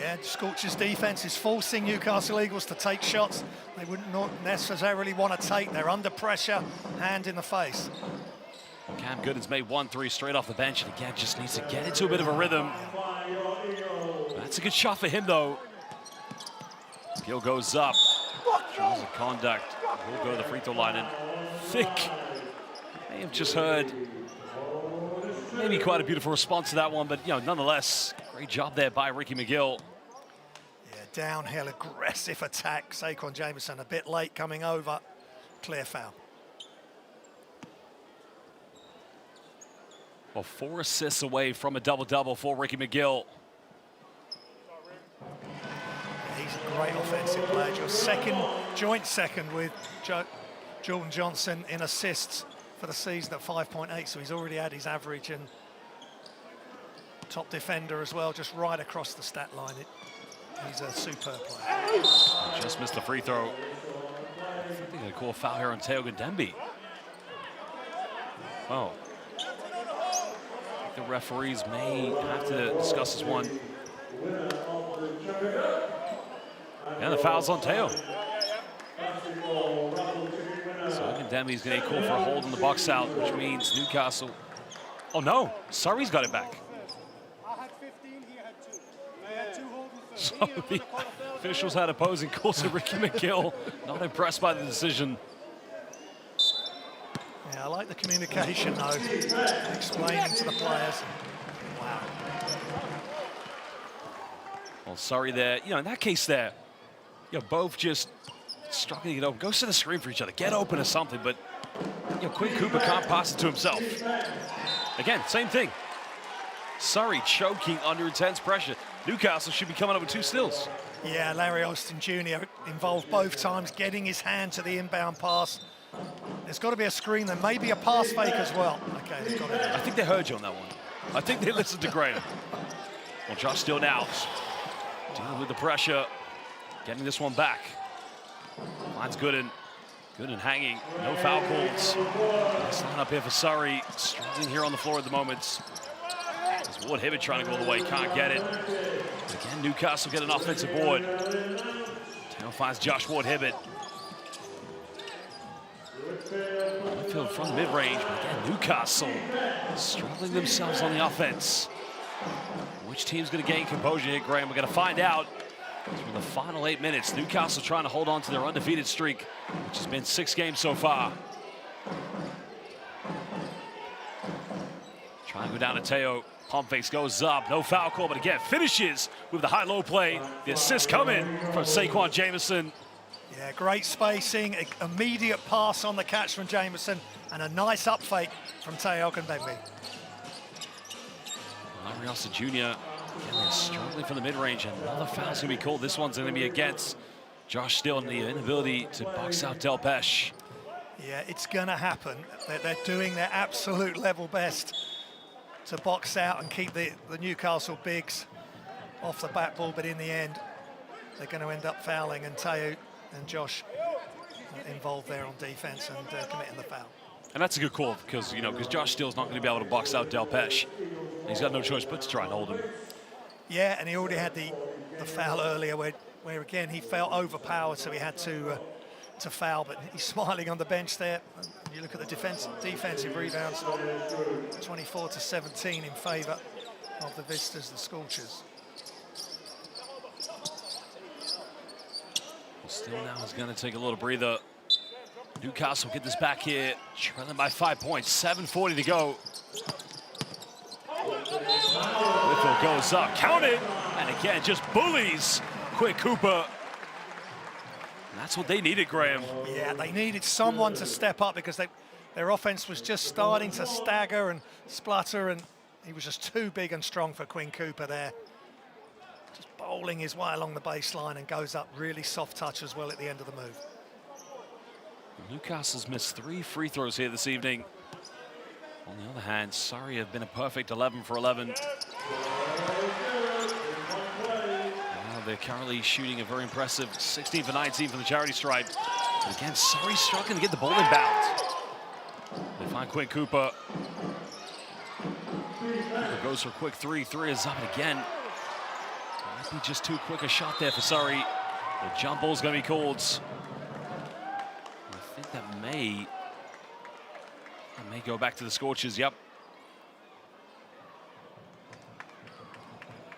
Yeah, Scorchers' defense is forcing Newcastle Eagles to take shots they wouldn't not necessarily want to take. They're under pressure, hand in the face. Cam Gooden's made 1-3 straight off the bench, and again, just needs to get into a bit of a rhythm. That's a good shot for him, though. Gill goes up. Shows the conduct. We'll go to the free throw line, and thick May have just heard maybe quite a beautiful response to that one, but nonetheless, great job there by Ricky McGill. Yeah, downhill, aggressive attack. Saquon Jameson a bit late coming over. Clear foul. Well, 4 assists away from a double-double for Ricky McGill. He's a great offensive player. Your joint second with Jordan Johnson in assists for the season at 5.8, so he's already had his average, and top defender as well, just right across the stat line. He's a superb player. Just missed the free throw. I think they're going to call a foul here on Teo Gandembi. Oh. The referees may have to discuss this one. And the foul's on Teo. So Gandembi's going to call for a hold on the box out, which means Newcastle. Oh no, Surrey's got it back. So the officials had opposing calls to Ricky McGill. Not impressed by the decision. Yeah, I like the communication though, explaining to the players. Wow. Well, Surrey there, in that case there, both just struggling to get open. Go set a screen for each other, get open or something, but Quinn Cooper can't pass it to himself. Again, same thing. Surrey choking under intense pressure. Newcastle should be coming up with 2 steals. Yeah, Larry Austin Jr. involved both times, getting his hand to the inbound pass. There's got to be a screen, there may be a pass fake as well. Okay, they've got it. I think they heard you on that one. I think they listened to Graham. Well, Josh still now dealing with the pressure, getting this one back. Finds Gooden hanging, no foul calls. Nice line up here for Surrey, struggling here on the floor at the moment. There's Ward Hibbert trying to go all the way, can't get it. Again, Newcastle get an offensive board. Taylor finds Josh Ward Hibbert. Midfield from the mid-range, but again, Newcastle struggling themselves on the offense. Which team's going to gain composure here, Graham? We're going to find out. For the final 8 minutes, Newcastle trying to hold on to their undefeated streak, which has been 6 games so far. Trying to go down to Teo. Pump fakes goes up, no foul call, but again, finishes with the high-low play. The assist coming from Saquon Jameson. Yeah, great spacing, immediate pass on the catch from Jameson, and a nice up fake from Teo Gandembi. Larry Austin Jr. again, they're struggling from the mid-range, and another foul's going to be called. This one's going to be against Josh Still, and the inability to box out Del Pesh. Yeah, it's going to happen. They're doing their absolute level best to box out and keep the Newcastle bigs off the backboard, but in the end, they're going to end up fouling, and Teo and Josh involved there on defense and committing the foul. And that's a good call because, because Josh Still's not going to be able to box out Del Pesh. He's got no choice but to try and hold him. Yeah, and he already had the foul earlier where again, he felt overpowered, so he had to foul, but he's smiling on the bench there. And you look at the defensive rebounds, 24-17 in favour of the visitors, the Scorchers. Still now is going to take a little breather. Newcastle get this back here, trailing by 5 points, 7:40 to go. Whitfield goes up, counted, and again, just bullies Quinn Cooper. And that's what they needed, Graham. Yeah, they needed someone to step up because their offense was just starting to stagger and splutter, and he was just too big and strong for Quinn Cooper there. Just bowling his way along the baseline and goes up, really soft touch as well at the end of the move. Newcastle's missed 3 free throws here this evening. On the other hand, Surrey have been a perfect 11 for 11. Now they're currently shooting a very impressive 16 for 19 from the charity stripe. But again, Surrey struggling to get the ball inbound. They find Quinn Cooper. Cooper goes for a quick 3. 3 is up, and again, might be just too quick a shot there for Surrey. The jump ball's going to be called. I think that may go back to the Scorchers. Yep.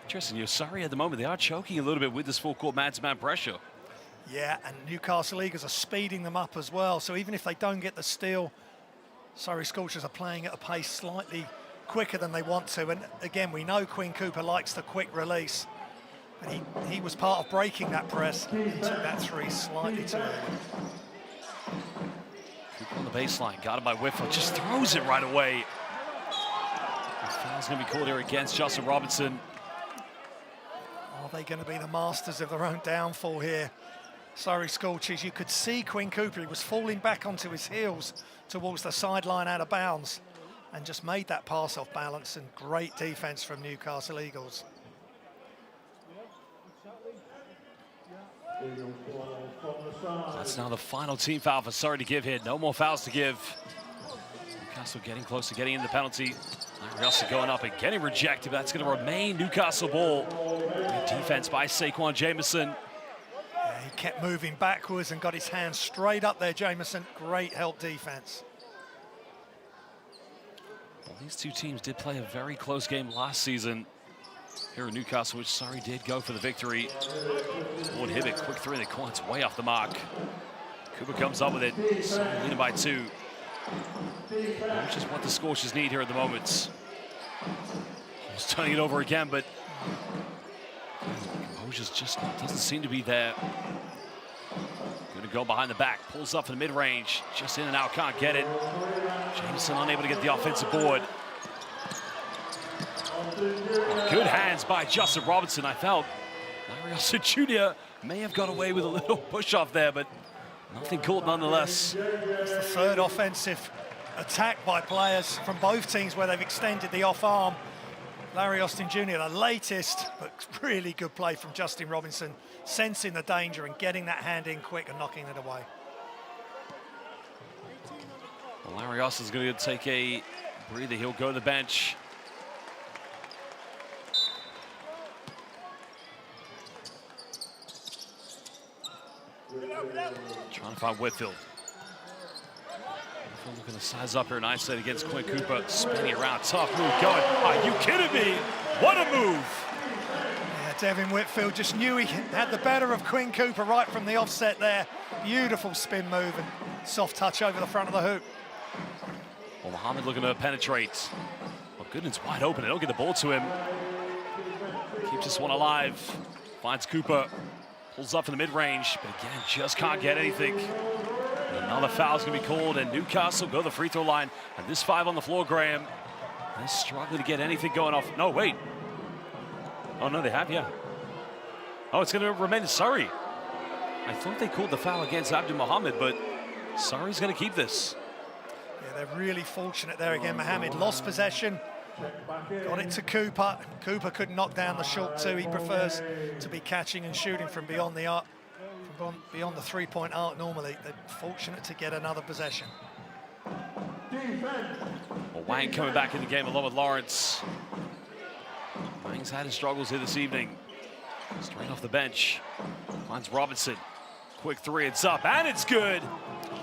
Interesting. Surrey at the moment, they are choking a little bit with this full court man-to-man pressure. Yeah, and Newcastle Eagles are speeding them up as well. So even if they don't get the steal, Surrey Scorchers are playing at a pace slightly quicker than they want to, and again, we know Quinn Cooper likes the quick release, but he was part of breaking that press and took that three slightly too early. Cooper on the baseline, guarded by Whitfield, just throws it right away. The foul's going to be called here against Justin Robinson. Are they going to be the masters of their own downfall here? Surrey Scorchers, you could see Quinn Cooper, he was falling back onto his heels towards the sideline out of bounds and just made that pass off balance, and great defense from Newcastle Eagles. That's now the final team foul for Surrey to give here. No more fouls to give. Newcastle getting close to getting in the penalty. Larry going up and getting rejected, but that's going to remain Newcastle ball. Good defense by Saquon Jameson. Yeah, he kept moving backwards and got his hands straight up there, Jameson. Great help defense. Well, these two teams did play a very close game last season here in Newcastle, which Surrey did go for the victory. Ward Hibbett, quick three in the corner, it's way off the mark. Cooper comes up with it, Surrey leading by 2. Which is what the Scorchers need here at the moment. He's turning it over again, but composure just doesn't seem to be there. Going to go behind the back, pulls up for the mid-range, just in and out, can't get it. Jameson unable to get the offensive board. Good hands by Justin Robinson. I felt Larry Austin Jr. may have got away with a little push-off there, but nothing caught nonetheless. It's the third offensive attack by players from both teams where they've extended the off-arm. Larry Austin Jr., the latest, but really good play from Justin Robinson, sensing the danger and getting that hand in quick and knocking it away. Well, Larry Austin's going to take a breather. He'll go to the bench. Trying to find Whitfield. Whitfield looking to size up here and isolate against Quinn Cooper. Spinning around, tough move going. Are you kidding me? What a move! Yeah, Devin Whitfield just knew he had the better of Quinn Cooper right from the offset there. Beautiful spin move and soft touch over the front of the hoop. Well, Muhammad looking to penetrate. Well, Gooden's wide open. They don't get the ball to him. Keeps this one alive. Finds Cooper. Pulls up in the mid-range, but again, just can't get anything. And another foul's gonna be called, and Newcastle go to the free throw line. And this 5 on the floor, Graham. They're struggling to get anything going off. No, wait. Oh, no, they have, yeah. Oh, it's gonna remain Surrey. I thought they called the foul against Abdul Muhammad, but Surrey's gonna keep this. Yeah, they're really fortunate there again. Mohammed lost possession. Got it to Cooper. Cooper couldn't knock down the short 2. He prefers to be catching and shooting from beyond the arc, from beyond the three-point arc normally. They're fortunate to get another possession. Well, Wang coming back in the game along with Lawrence. Wang's had his struggles here this evening. Straight off the bench. Finds Robinson. Quick 3, it's up, and it's good.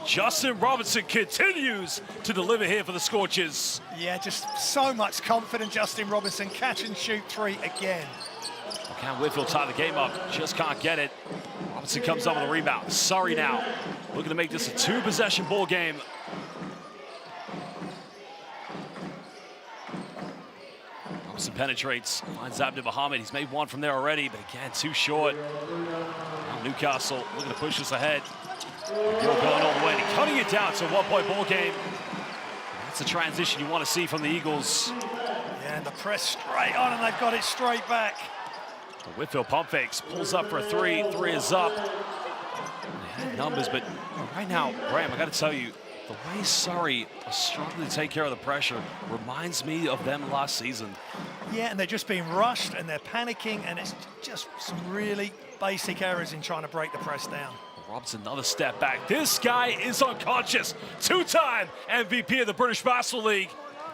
Justin Robinson continues to deliver here for the Scorchers. Yeah, just so much confidence, Justin Robinson. Catch and shoot 3 again. Can Whitfield tie the game up? Just can't get it. Robinson comes up with a rebound. Surrey now looking to make this a 2-possession ball game. Robinson penetrates, finds Abdul Muhammad. He's made 1 from there already, but again, too short. Now Newcastle looking to push this ahead. McGill going all the way, and cutting it down to a 1-point ball game. That's the transition you want to see from the Eagles. Yeah, and the press straight on, and they've got it straight back. The Whitfield pump fakes, pulls up for a 3. 3 is up. They had numbers, but right now, Graham, I got to tell you, the way Surrey are struggling to take care of the pressure reminds me of them last season. Yeah, and they're just being rushed, and they're panicking, and it's just some really basic errors in trying to break the press down. Robinson, another step back. This guy is unconscious. 2-time MVP of the British Basketball League.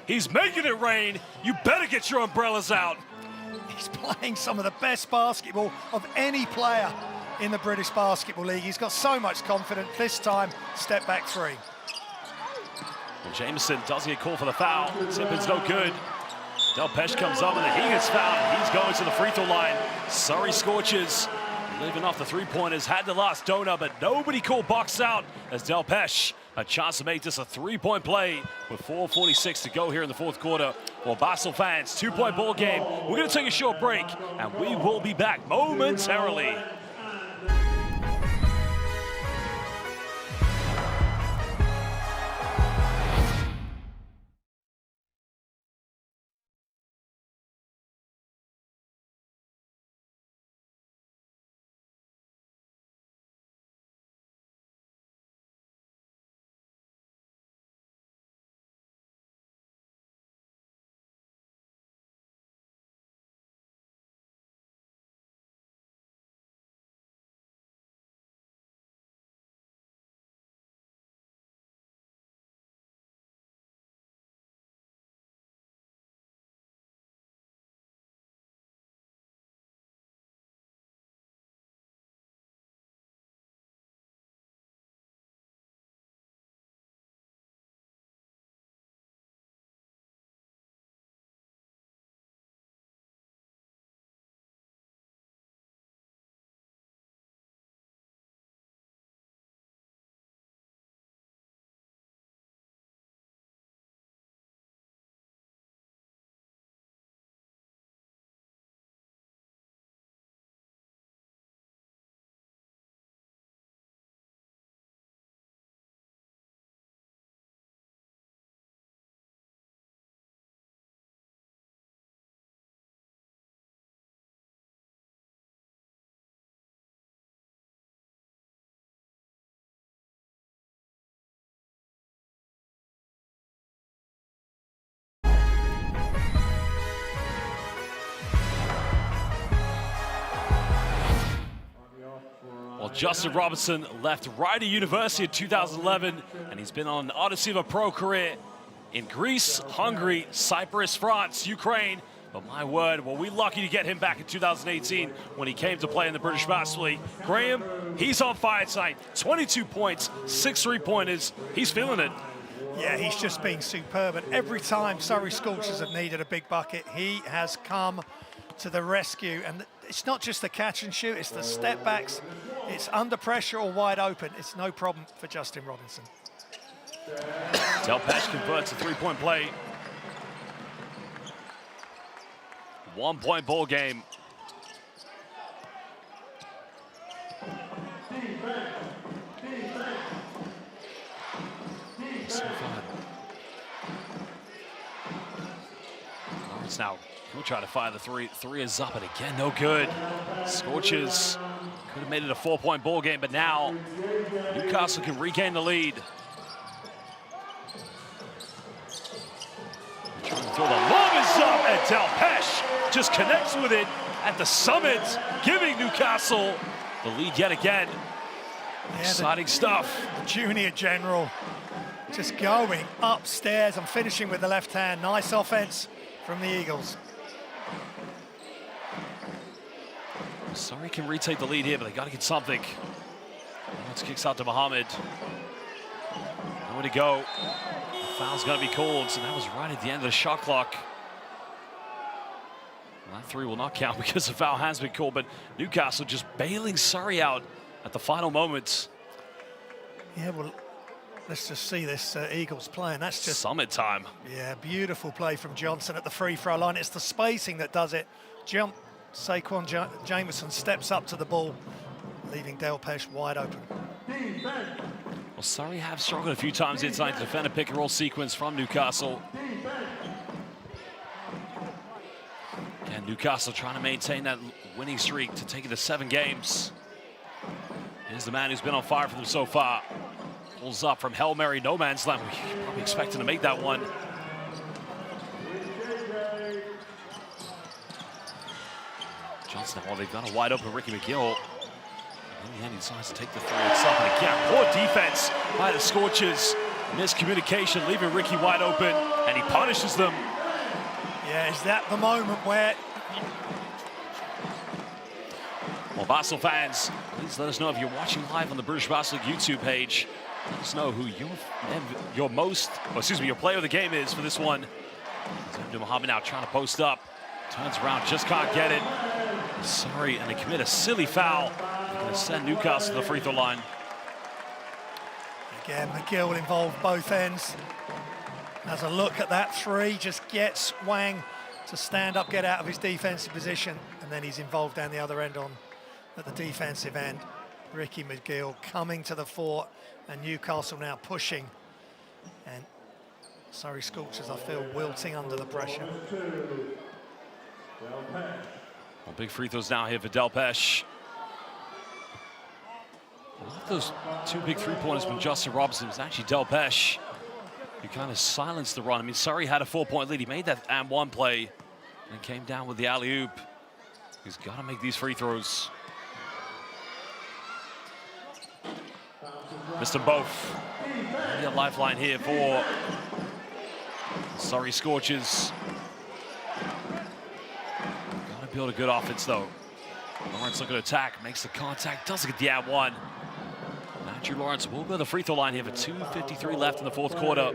He's making it rain. You better get your umbrellas out. He's playing some of the best basketball of any player in the British Basketball League. He's got so much confidence. This time, step back 3. Well, Jameson doesn't get called for the foul. Tippin's no good. Del Pesh comes up and he gets fouled. He's going to the free throw line. Surrey Scorchers living off the 3-pointers. Had the last donut, but nobody called box out as Del Pesh a chance to make this a three-point play with 4:46 to go here in the fourth quarter. Well, Basel fans, two-point ball game. We're going to take a short break, and we will be back momentarily. Well, Justin Robinson left Rider University in 2011, and he's been on an odyssey of a pro career in Greece, Hungary, Cyprus, France, Ukraine. But my word, were we lucky to get him back in 2018 when he came to play in the British Basketball League. Graham, he's on fire tonight. 22 points, 6 three-pointers. He's feeling it. Yeah, he's just been superb. And every time Surrey Scorchers have needed a big bucket, he has come to the rescue. And it's not just the catch and shoot, it's the step backs. It's under pressure or wide open. It's no problem for Justin Robinson. Delpesh converts a three-point play. 1 point ball game. So fun. Lawrence now, he'll try to fire the three. Three is up, and again, no good. Scorchers could have made it a 4-point ball game, but now Newcastle can regain the lead. Trying to throw the lob is up, and Delpesh just connects with it at the summit, giving Newcastle the lead yet again. Yeah, exciting stuff. The junior general just going upstairs and finishing with the left hand. Nice offense from the Eagles. Surrey can retake the lead here, but they got to get something. Lawrence kicks out to Muhammad. Nowhere to go. The foul's going to be called, so that was right at the end of the shot clock. Well, that three will not count because the foul has been called, but Newcastle just bailing Surrey out at the final moments. Yeah, well, let's just see this Eagles play, and that's just summit time. Yeah, beautiful play from Johnson at the free throw line. It's the spacing that does it. Jump, Saquon Jameson steps up to the ball, leaving Delpesh wide open. Well, Surrey have struggled a few times inside to defend a pick and roll sequence from Newcastle. Again, Newcastle trying to maintain that winning streak to take it to 7 games. Here's the man who's been on fire for them so far. Pulls up from Hail Mary no man's land. We're probably expecting to make that one. Johnson, well, they've got a wide open Ricky McGill. In the end, he decides to take the three. It's up, and again, poor defense by the Scorchers. Miscommunication, leaving Ricky wide open, and he punishes them. Yeah, is that the moment where... Well, Basel fans, please let us know if you're watching live on the British Basketball League YouTube page. Let us know who your player of the game is for this one. Muhammad now trying to post up. Turns around, just can't get it. Sorry, and they commit a silly foul. They're going to send Newcastle to the free throw line. Again, McGill involved both ends. Has a look at that three, just gets Wang to stand up, get out of his defensive position, and then he's involved down the other end at the defensive end. Ricky McGill coming to the fort, and Newcastle now pushing. And Surrey Scorchers, I feel, wilting under the pressure. Well, big free throws now here for Delpesh. I love those two big three-pointers from Justin Robinson. It was actually Delpesh who kind of silenced the run. I mean, Surrey had a 4-point lead. He made that and one play and came down with the alley-oop. He's got to make these free throws. Missed them both. Only a lifeline here for Surrey Scorchers. Got to build a good offense, though. Lawrence looking to attack, makes the contact, doesn't get the and one. Andrew Lawrence will go to the free throw line here for 2:53 left in the fourth quarter.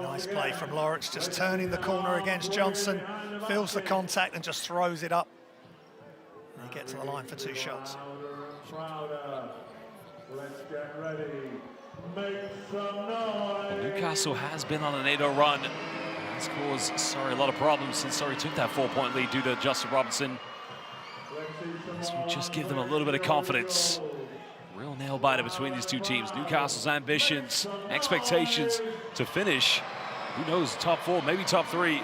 Nice play from Lawrence, just turning the corner against Johnson, feels the contact and just throws it up. And he gets to the line for two shots. Let's get ready. Make some noise. Newcastle has been on an 8-0 run. That's caused Surrey a lot of problems since Surrey took that 4-point lead due to Justin Robinson. This will just give them a little bit of confidence. Real nail-biter between these two teams. Newcastle's ambitions, expectations to finish, who knows, top 4, maybe top 3.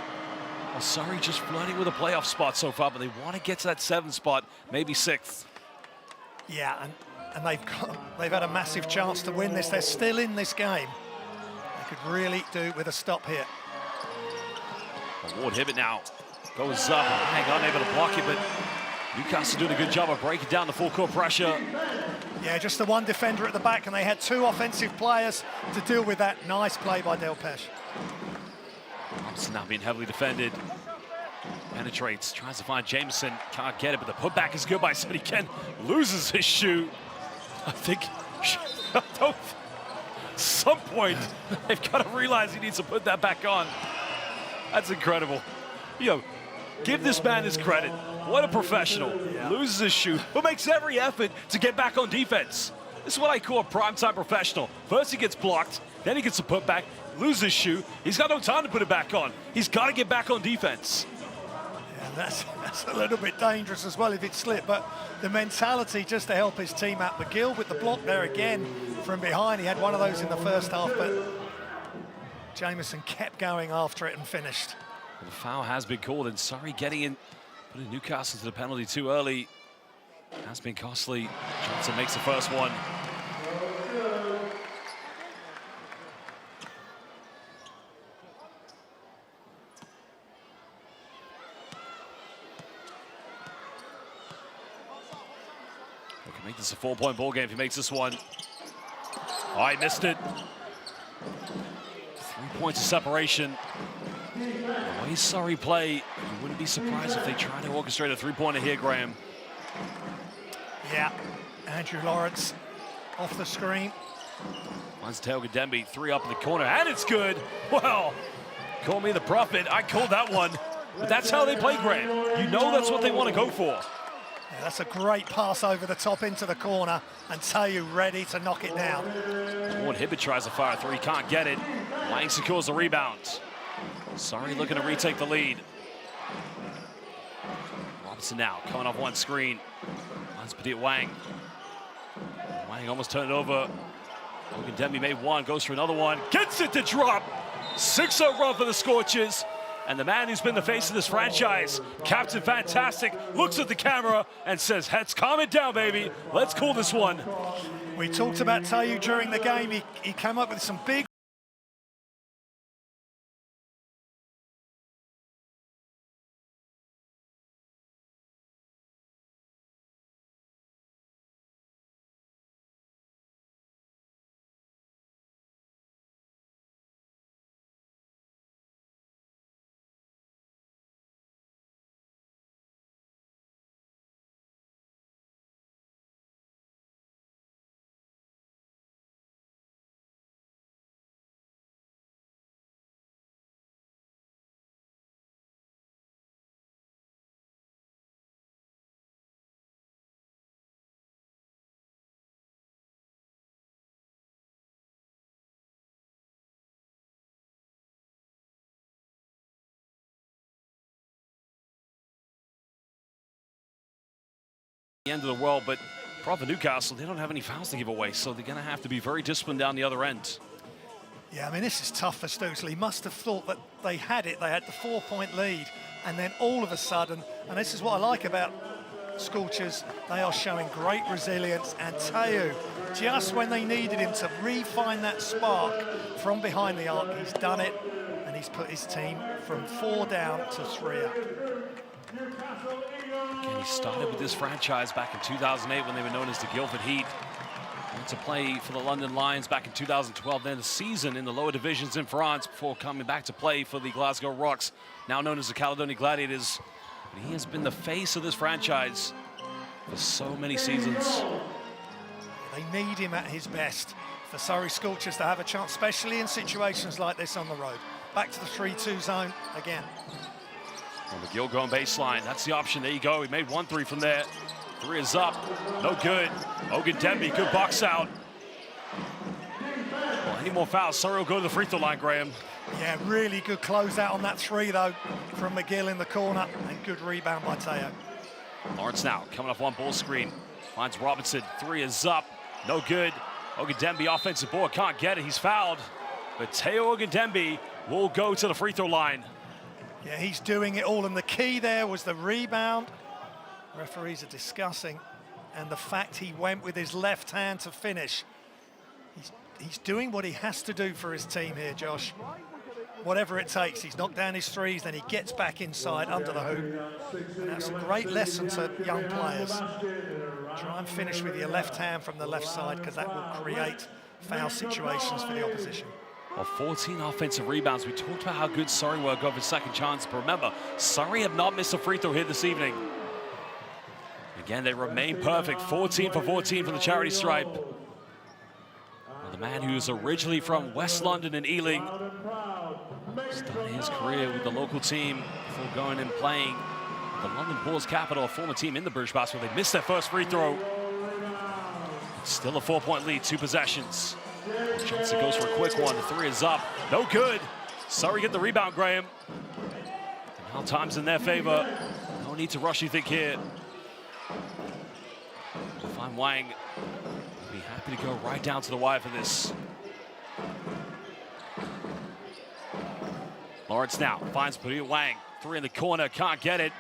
Well, Surrey just flirting with a playoff spot so far, but they want to get to that 7th spot, maybe 6th. Yeah, and they've had a massive chance to win this. They're still in this game. They could really do with a stop here. Ward Hibbett now goes up, hang on, able to block it, but Newcastle doing a good job of breaking down the full court pressure. Yeah, just the one defender at the back, and they had 2 offensive players to deal with that. Nice play by Delpesh. Robinson now being heavily defended. Penetrates, tries to find Jameson, can't get it, but the putback is good by Sonny Ken. Loses his shoe. I think at some point they've got to realize he needs to put that back on. That's incredible. Give this man his credit. What a professional. Yeah. Loses his shoe, but makes every effort to get back on defense. This is what I call a primetime professional. First he gets blocked, then he gets a putback, loses his shoe. He's got no time to put it back on. He's got to get back on defense. Yeah, that's a little bit dangerous as well if it slipped, but the mentality just to help his team out. McGill with the block there again from behind. He had one of those in the first half, but Jameson kept going after it and finished. Well, the foul has been called, and Surrey getting in, putting Newcastle to the penalty too early has been costly. Johnson makes the first one. He can make this a 4-point ball game if he makes this one. Oh, he missed it. 3 points of separation. The way Surrey play, you wouldn't be surprised if they try to orchestrate a 3-pointer here, Graham. Yeah, Andrew Lawrence off the screen. Finds Teo Gadembe, 3 up in the corner, and it's good. Well, call me the prophet, I called that one. But that's how they play, Graham. You know that's what they want to go for. Yeah, that's a great pass over the top into the corner, and Teo ready to knock it down. Ward Hibbett tries to fire a 3, can't get it. Lang secures the rebound. Surrey looking to retake the lead. Robinson now coming off one screen. Finds Petit Wang. Wang almost turned it over. Ogundenbi made one, goes for another one. Gets it to drop. 6-0 run for the Scorchers. And the man who's been the face of this franchise, Captain Fantastic, looks at the camera and says, "Let's calm it down, baby. Let's call this one." We talked about Teo during the game. He came up with some big the end of the world, but for Newcastle, they don't have any fouls to give away, so they're going to have to be very disciplined down the other end. Yeah, I mean, this is tough for Stokesley. Must have thought that they had it. They had the 4-point lead, and then all of a sudden, and this is what I like about Scorchers, they are showing great resilience, and Teo, just when they needed him to refine that spark from behind the arc, he's done it, and he's put his team from 4 down to 3 up. Again, he started with this franchise back in 2008 when they were known as the Guildford Heat. Went to play for the London Lions back in 2012, then a season in the lower divisions in France before coming back to play for the Glasgow Rocks, now known as the Caledonian Gladiators. But he has been the face of this franchise for so many seasons. They need him at his best for Surrey Scorchers to have a chance, especially in situations like this on the road. Back to the 3-2 zone again. Well, McGill going baseline, that's the option. There you go, he made 1-3 from there. 3 is up, no good. Ogundebi, good box out. Well, any more fouls, Surrey will go to the free throw line, Graham. Yeah, really good closeout on that 3 though from McGill in the corner, and good rebound by Teo. Lawrence now coming off one ball screen, finds Robinson, 3 is up, no good. Ogundebi offensive board, can't get it, he's fouled. But Teo Ogundebi will go to the free throw line. Yeah, he's doing it all, and the key there was the rebound. Referees are discussing, and the fact he went with his left hand to finish. He's doing what he has to do for his team here, Josh. Whatever it takes, he's knocked down his 3s, then he gets back inside under the hoop. And that's a great lesson to young players. Try and finish with your left hand from the left side, because that will create foul situations for the opposition. Well, 14 offensive rebounds. We talked about how good Surrey were going for second chance, but remember, Surrey have not missed a free throw here this evening. Again, they remain perfect, 14 for 14 from the charity stripe. Well, the man who is originally from West London and Ealing started his career with the local team before going and playing the London Bulls Capital, a former team in the British basketball. They missed their first free throw. Still a 4-point lead, 2 possessions. Johnson goes for a quick one, the 3 is up, no good. Surrey get the rebound, Graham. And now time's in their favor. No need to rush, you think, here. Fan Wang will be happy to go right down to the wire for this. Lawrence now finds Padilla Wang, 3 in the corner, can't get it.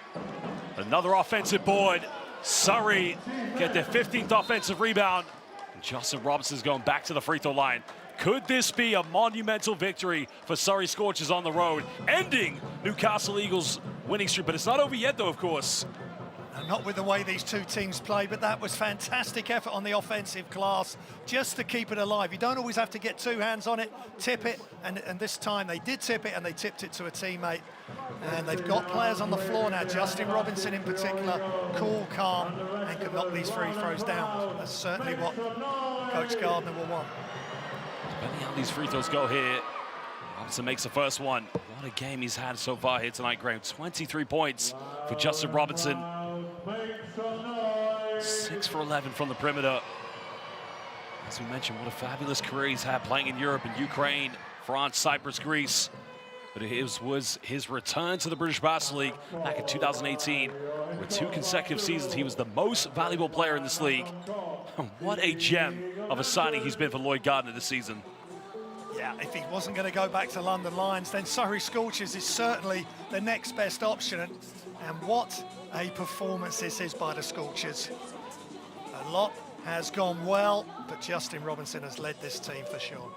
Another offensive board. Surrey get their 15th offensive rebound. And Justin Robinson's going back to the free throw line. Could this be a monumental victory for Surrey Scorchers on the road, ending Newcastle Eagles' winning streak? But it's not over yet, though, of course. Not with the way these two teams play, but that was fantastic effort on the offensive glass just to keep it alive. You don't always have to get 2 hands on it, tip it, and this time they did tip it, and they tipped it to a teammate. And they've got players on the floor now, Justin Robinson in particular, cool, calm, and can knock these free throws down. That's certainly what Coach Gardner will want. Depending how these free throws go here, Robinson makes the first one. What a game he's had so far here tonight, Graham. 23 points for Justin Robinson. 6 for 11 from the perimeter. As we mentioned, what a fabulous career he's had playing in Europe, in Ukraine, France, Cyprus, Greece. But it was his return to the British Basketball League back in 2018. With 2 consecutive seasons, he was the most valuable player in this league. What a gem of a signing he's been for Lloyd Gardner this season. Yeah, if he wasn't going to go back to London Lions, then Surrey Scorchers is certainly the next best option. And what a performance this is by the Scorchers. A lot has gone well, but Justin Robinson has led this team for sure.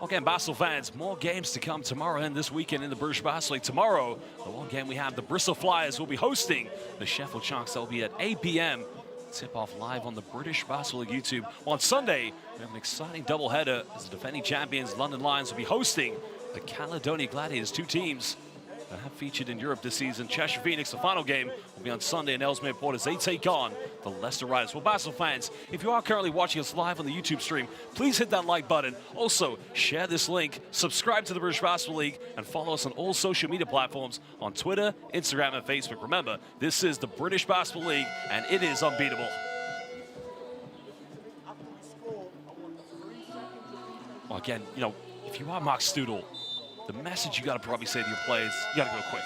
Okay, Basketball fans, more games to come tomorrow and this weekend in the British Basketball League. Tomorrow, the one game we have, the Bristol Flyers will be hosting the Sheffield Sharks. That will be at 8 p.m. Tip-off live on the British Basketball League YouTube. On Sunday, we have an exciting doubleheader as the defending champions London Lions will be hosting the Caledonian Gladiators, 2 teams that have featured in Europe this season. Cheshire Phoenix, the final game, will be on Sunday in Ellesmere Port as they take on the Leicester Riders. Well, basketball fans, if you are currently watching us live on the YouTube stream, please hit that like button. Also, share this link, subscribe to the British Basketball League, and follow us on all social media platforms on Twitter, Instagram, and Facebook. Remember, this is the British Basketball League, and it is unbeatable. Well, again, you know, if you are Mark Studel, the message you got to probably say to your players, you got to go quick.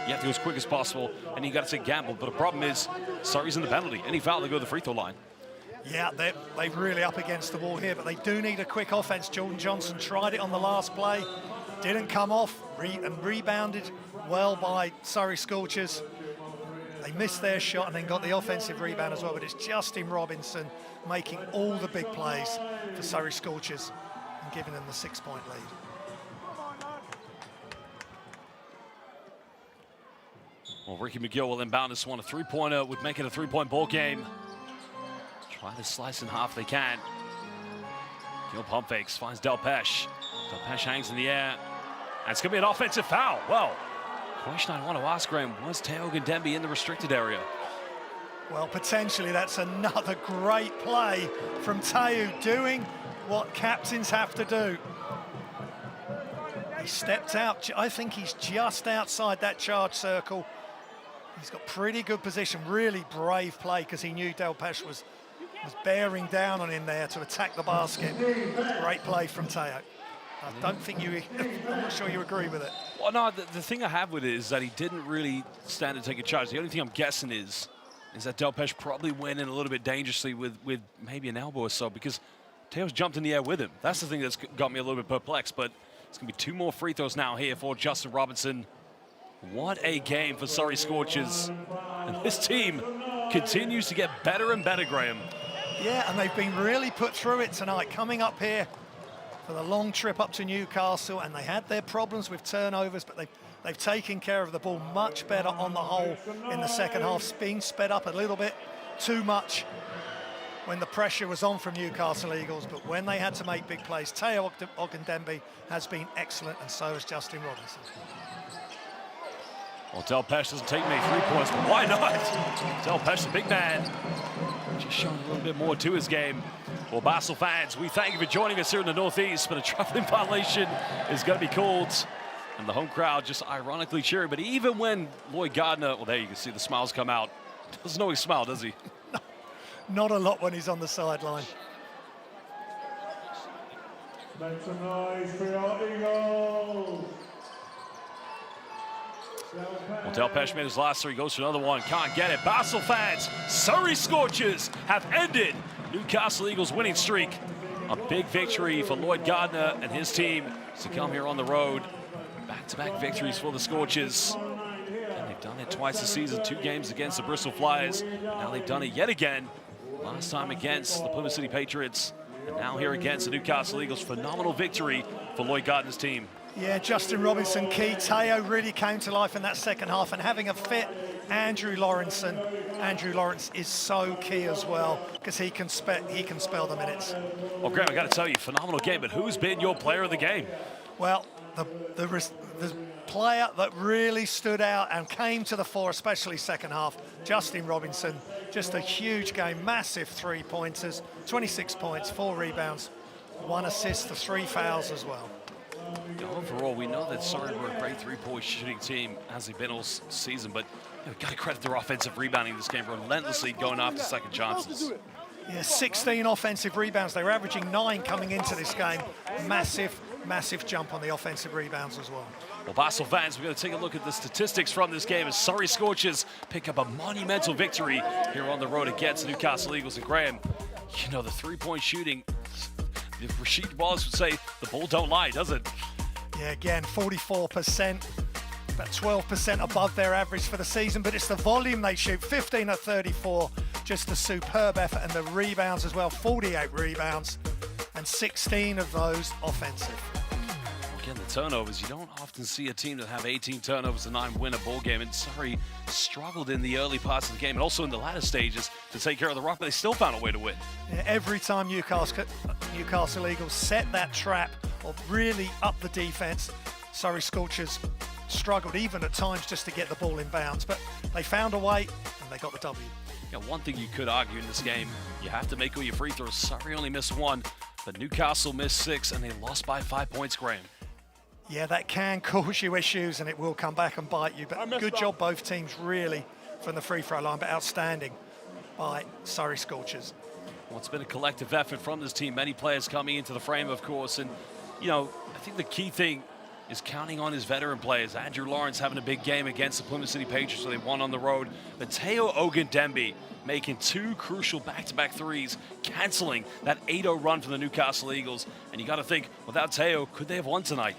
You have to go as quick as possible, and you got to take gamble. But the problem is, Surrey's in the penalty. Any foul, they go to the free throw line. Yeah, they're really up against the wall here, but they do need a quick offense. Jordan Johnson tried it on the last play, didn't come off, and rebounded well by Surrey Scorchers. They missed their shot and then got the offensive rebound as well, but it's Justin Robinson making all the big plays for Surrey Scorchers and giving them the 6-point lead. Well, Ricky McGill will inbound this one. A three-pointer would make it a three-point ball game. Try to slice in half if they can. Gill pump fakes, finds Delpesh. Delpesh hangs in the air. And it's going to be an offensive foul. Well, question I want to ask, Graham, was Teo Gandembi in the restricted area? Well, potentially that's another great play from Teo, doing what captains have to do. He stepped out. I think he's just outside that charge circle. He's got pretty good position. Really brave play because he knew Delpesh was bearing down on him there to attack the basket. Great play from Teo. I don't think I'm not sure you agree with it. Well, no, the thing I have with it is that he didn't really stand to take a charge. The only thing I'm guessing is that Delpesh probably went in a little bit dangerously with maybe an elbow or so, because Teo's jumped in the air with him. That's the thing that's got me a little bit perplexed, but it's going to be 2 more free throws now here for Justin Robinson. What a game for Surrey Scorchers. And this team continues to get better and better, Graham. Yeah, and they've been really put through it tonight, coming up here for the long trip up to Newcastle, and they had their problems with turnovers, but they've taken care of the ball much better on the whole in the second half. Being sped up a little bit too much when the pressure was on from Newcastle Eagles, but when they had to make big plays, Teo Ogundembe has been excellent, and so has Justin Robinson. Well, Delpesh doesn't take many 3 points, but why not? Delpesh, the big man, just showing a little bit more to his game. Well, Basel fans, we thank you for joining us here in the Northeast, but a traveling violation is going to be called. And the home crowd just ironically cheering. But even when Lloyd Gardner, well, there you can see the smiles come out. Doesn't always smile, does he? No, not a lot when he's on the sideline. Make some noise for your Eagles. Well, Delpesh made his last 3, goes for another one, can't get it. Basel fans, Surrey Scorchers have ended Newcastle Eagles' winning streak. A big victory for Lloyd Gardner and his team to come here on the road. Back-to-back victories for the Scorchers. And they've done it twice this season, 2 games against the Bristol Flyers. Now they've done it yet again, last time against the Plymouth City Patriots, and now here against the Newcastle Eagles. Phenomenal victory for Lloyd Gardner's team. Yeah, Justin Robinson key. Teo really came to life in that second half, and having a fit Andrew Lawrence is so key as well, because he can spell the minutes. Well, Graham, I got to tell you, phenomenal game, but who's been your player of the game? Well, the player that really stood out and came to the fore, especially second half, Justin Robinson. Just a huge game, massive 3-pointers, 26 points, 4 rebounds, 1 assist, 3 fouls as well. Overall, we know that Surrey were a great 3-point shooting team as they've been all season, but we've got to credit their offensive rebounding this game, relentlessly going after second chances. Yeah, 16 offensive rebounds. They were averaging 9 coming into this game. Massive jump on the offensive rebounds as well. Well, Basel fans, we're going to take a look at the statistics from this game as Surrey Scorchers pick up a monumental victory here on the road against the Newcastle Eagles. And Graham, you know, the 3-point shooting, Rasheed Wallace would say the ball don't lie, does it? Yeah, again, 44%, about 12% above their average for the season, but it's the volume they shoot, 15 of 34, just a superb effort, and the rebounds as well, 48 rebounds, and 16 of those offensive. Again, the turnovers, you don't often see a team that have 18 turnovers and 9 win a ball game, and Surrey struggled in the early parts of the game and also in the latter stages to take care of the rock, but they still found a way to win. Yeah, every time Newcastle Eagles set that trap or really up the defense, Surrey Scorchers struggled even at times just to get the ball in bounds, but they found a way and they got the W. Yeah, one thing you could argue in this game, you have to make all your free throws. Surrey only missed 1, but Newcastle missed 6, and they lost by 5 points, Graham. Yeah, that can cause you issues, and it will come back and bite you, but good job both teams really from the free throw line, but outstanding by Surrey Scorchers. Well, it's been a collective effort from this team, many players coming into the frame, of course, and you know, I think the key thing is counting on his veteran players. Andrew Lawrence having a big game against the Plymouth City Patriots, so they won on the road. Mateo Ogundenbe making 2 crucial back-to-back threes, canceling that 8-0 run for the Newcastle Eagles. And you got to think, without Teo, could they have won tonight?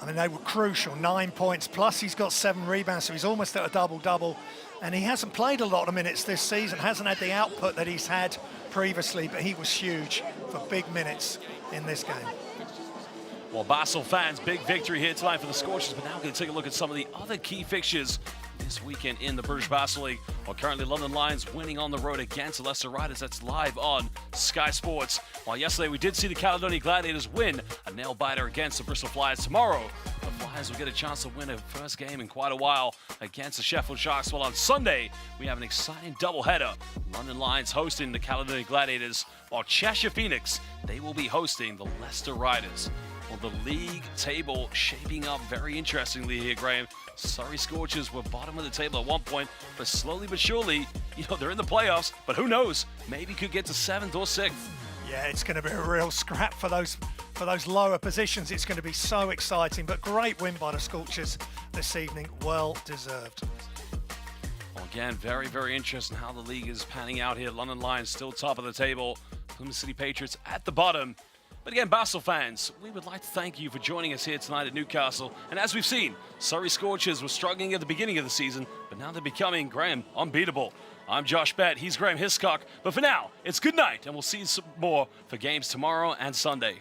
I mean, they were crucial, 9 points, plus he's got 7 rebounds, so he's almost at a double-double. And he hasn't played a lot of minutes this season, hasn't had the output that he's had previously, but he was huge for big minutes in this game. Well, Basel fans, big victory here tonight for the Scorchers, but now we're going to take a look at some of the other key fixtures this weekend in the British Basel League. Well, currently London Lions winning on the road against the Leicester Riders. That's live on Sky Sports. While yesterday we did see the Caledonia Gladiators win a nail-biter against the Bristol Flyers. Tomorrow, the Flyers will get a chance to win a first game in quite a while against the Sheffield Sharks. While on Sunday, we have an exciting doubleheader. London Lions hosting the Caledonia Gladiators, while Cheshire Phoenix, they will be hosting the Leicester Riders. Well, the league table shaping up very interestingly here, Graham. Surrey Scorchers were bottom of the table at one point, but slowly but surely, they're in the playoffs, but who knows? Maybe could get to 7th or 6th. Yeah, it's going to be a real scrap for those lower positions. It's going to be so exciting, but great win by the Scorchers this evening. Well deserved. Well, again, very, very interesting how the league is panning out here. London Lions still top of the table. Plymouth City Patriots at the bottom. But again, Basel fans, we would like to thank you for joining us here tonight at Newcastle. And as we've seen, Surrey Scorchers were struggling at the beginning of the season, but now they're becoming, Graham, unbeatable. I'm Josh Bett, he's Graham Hiscock. But for now, it's good night, and we'll see you some more for games tomorrow and Sunday.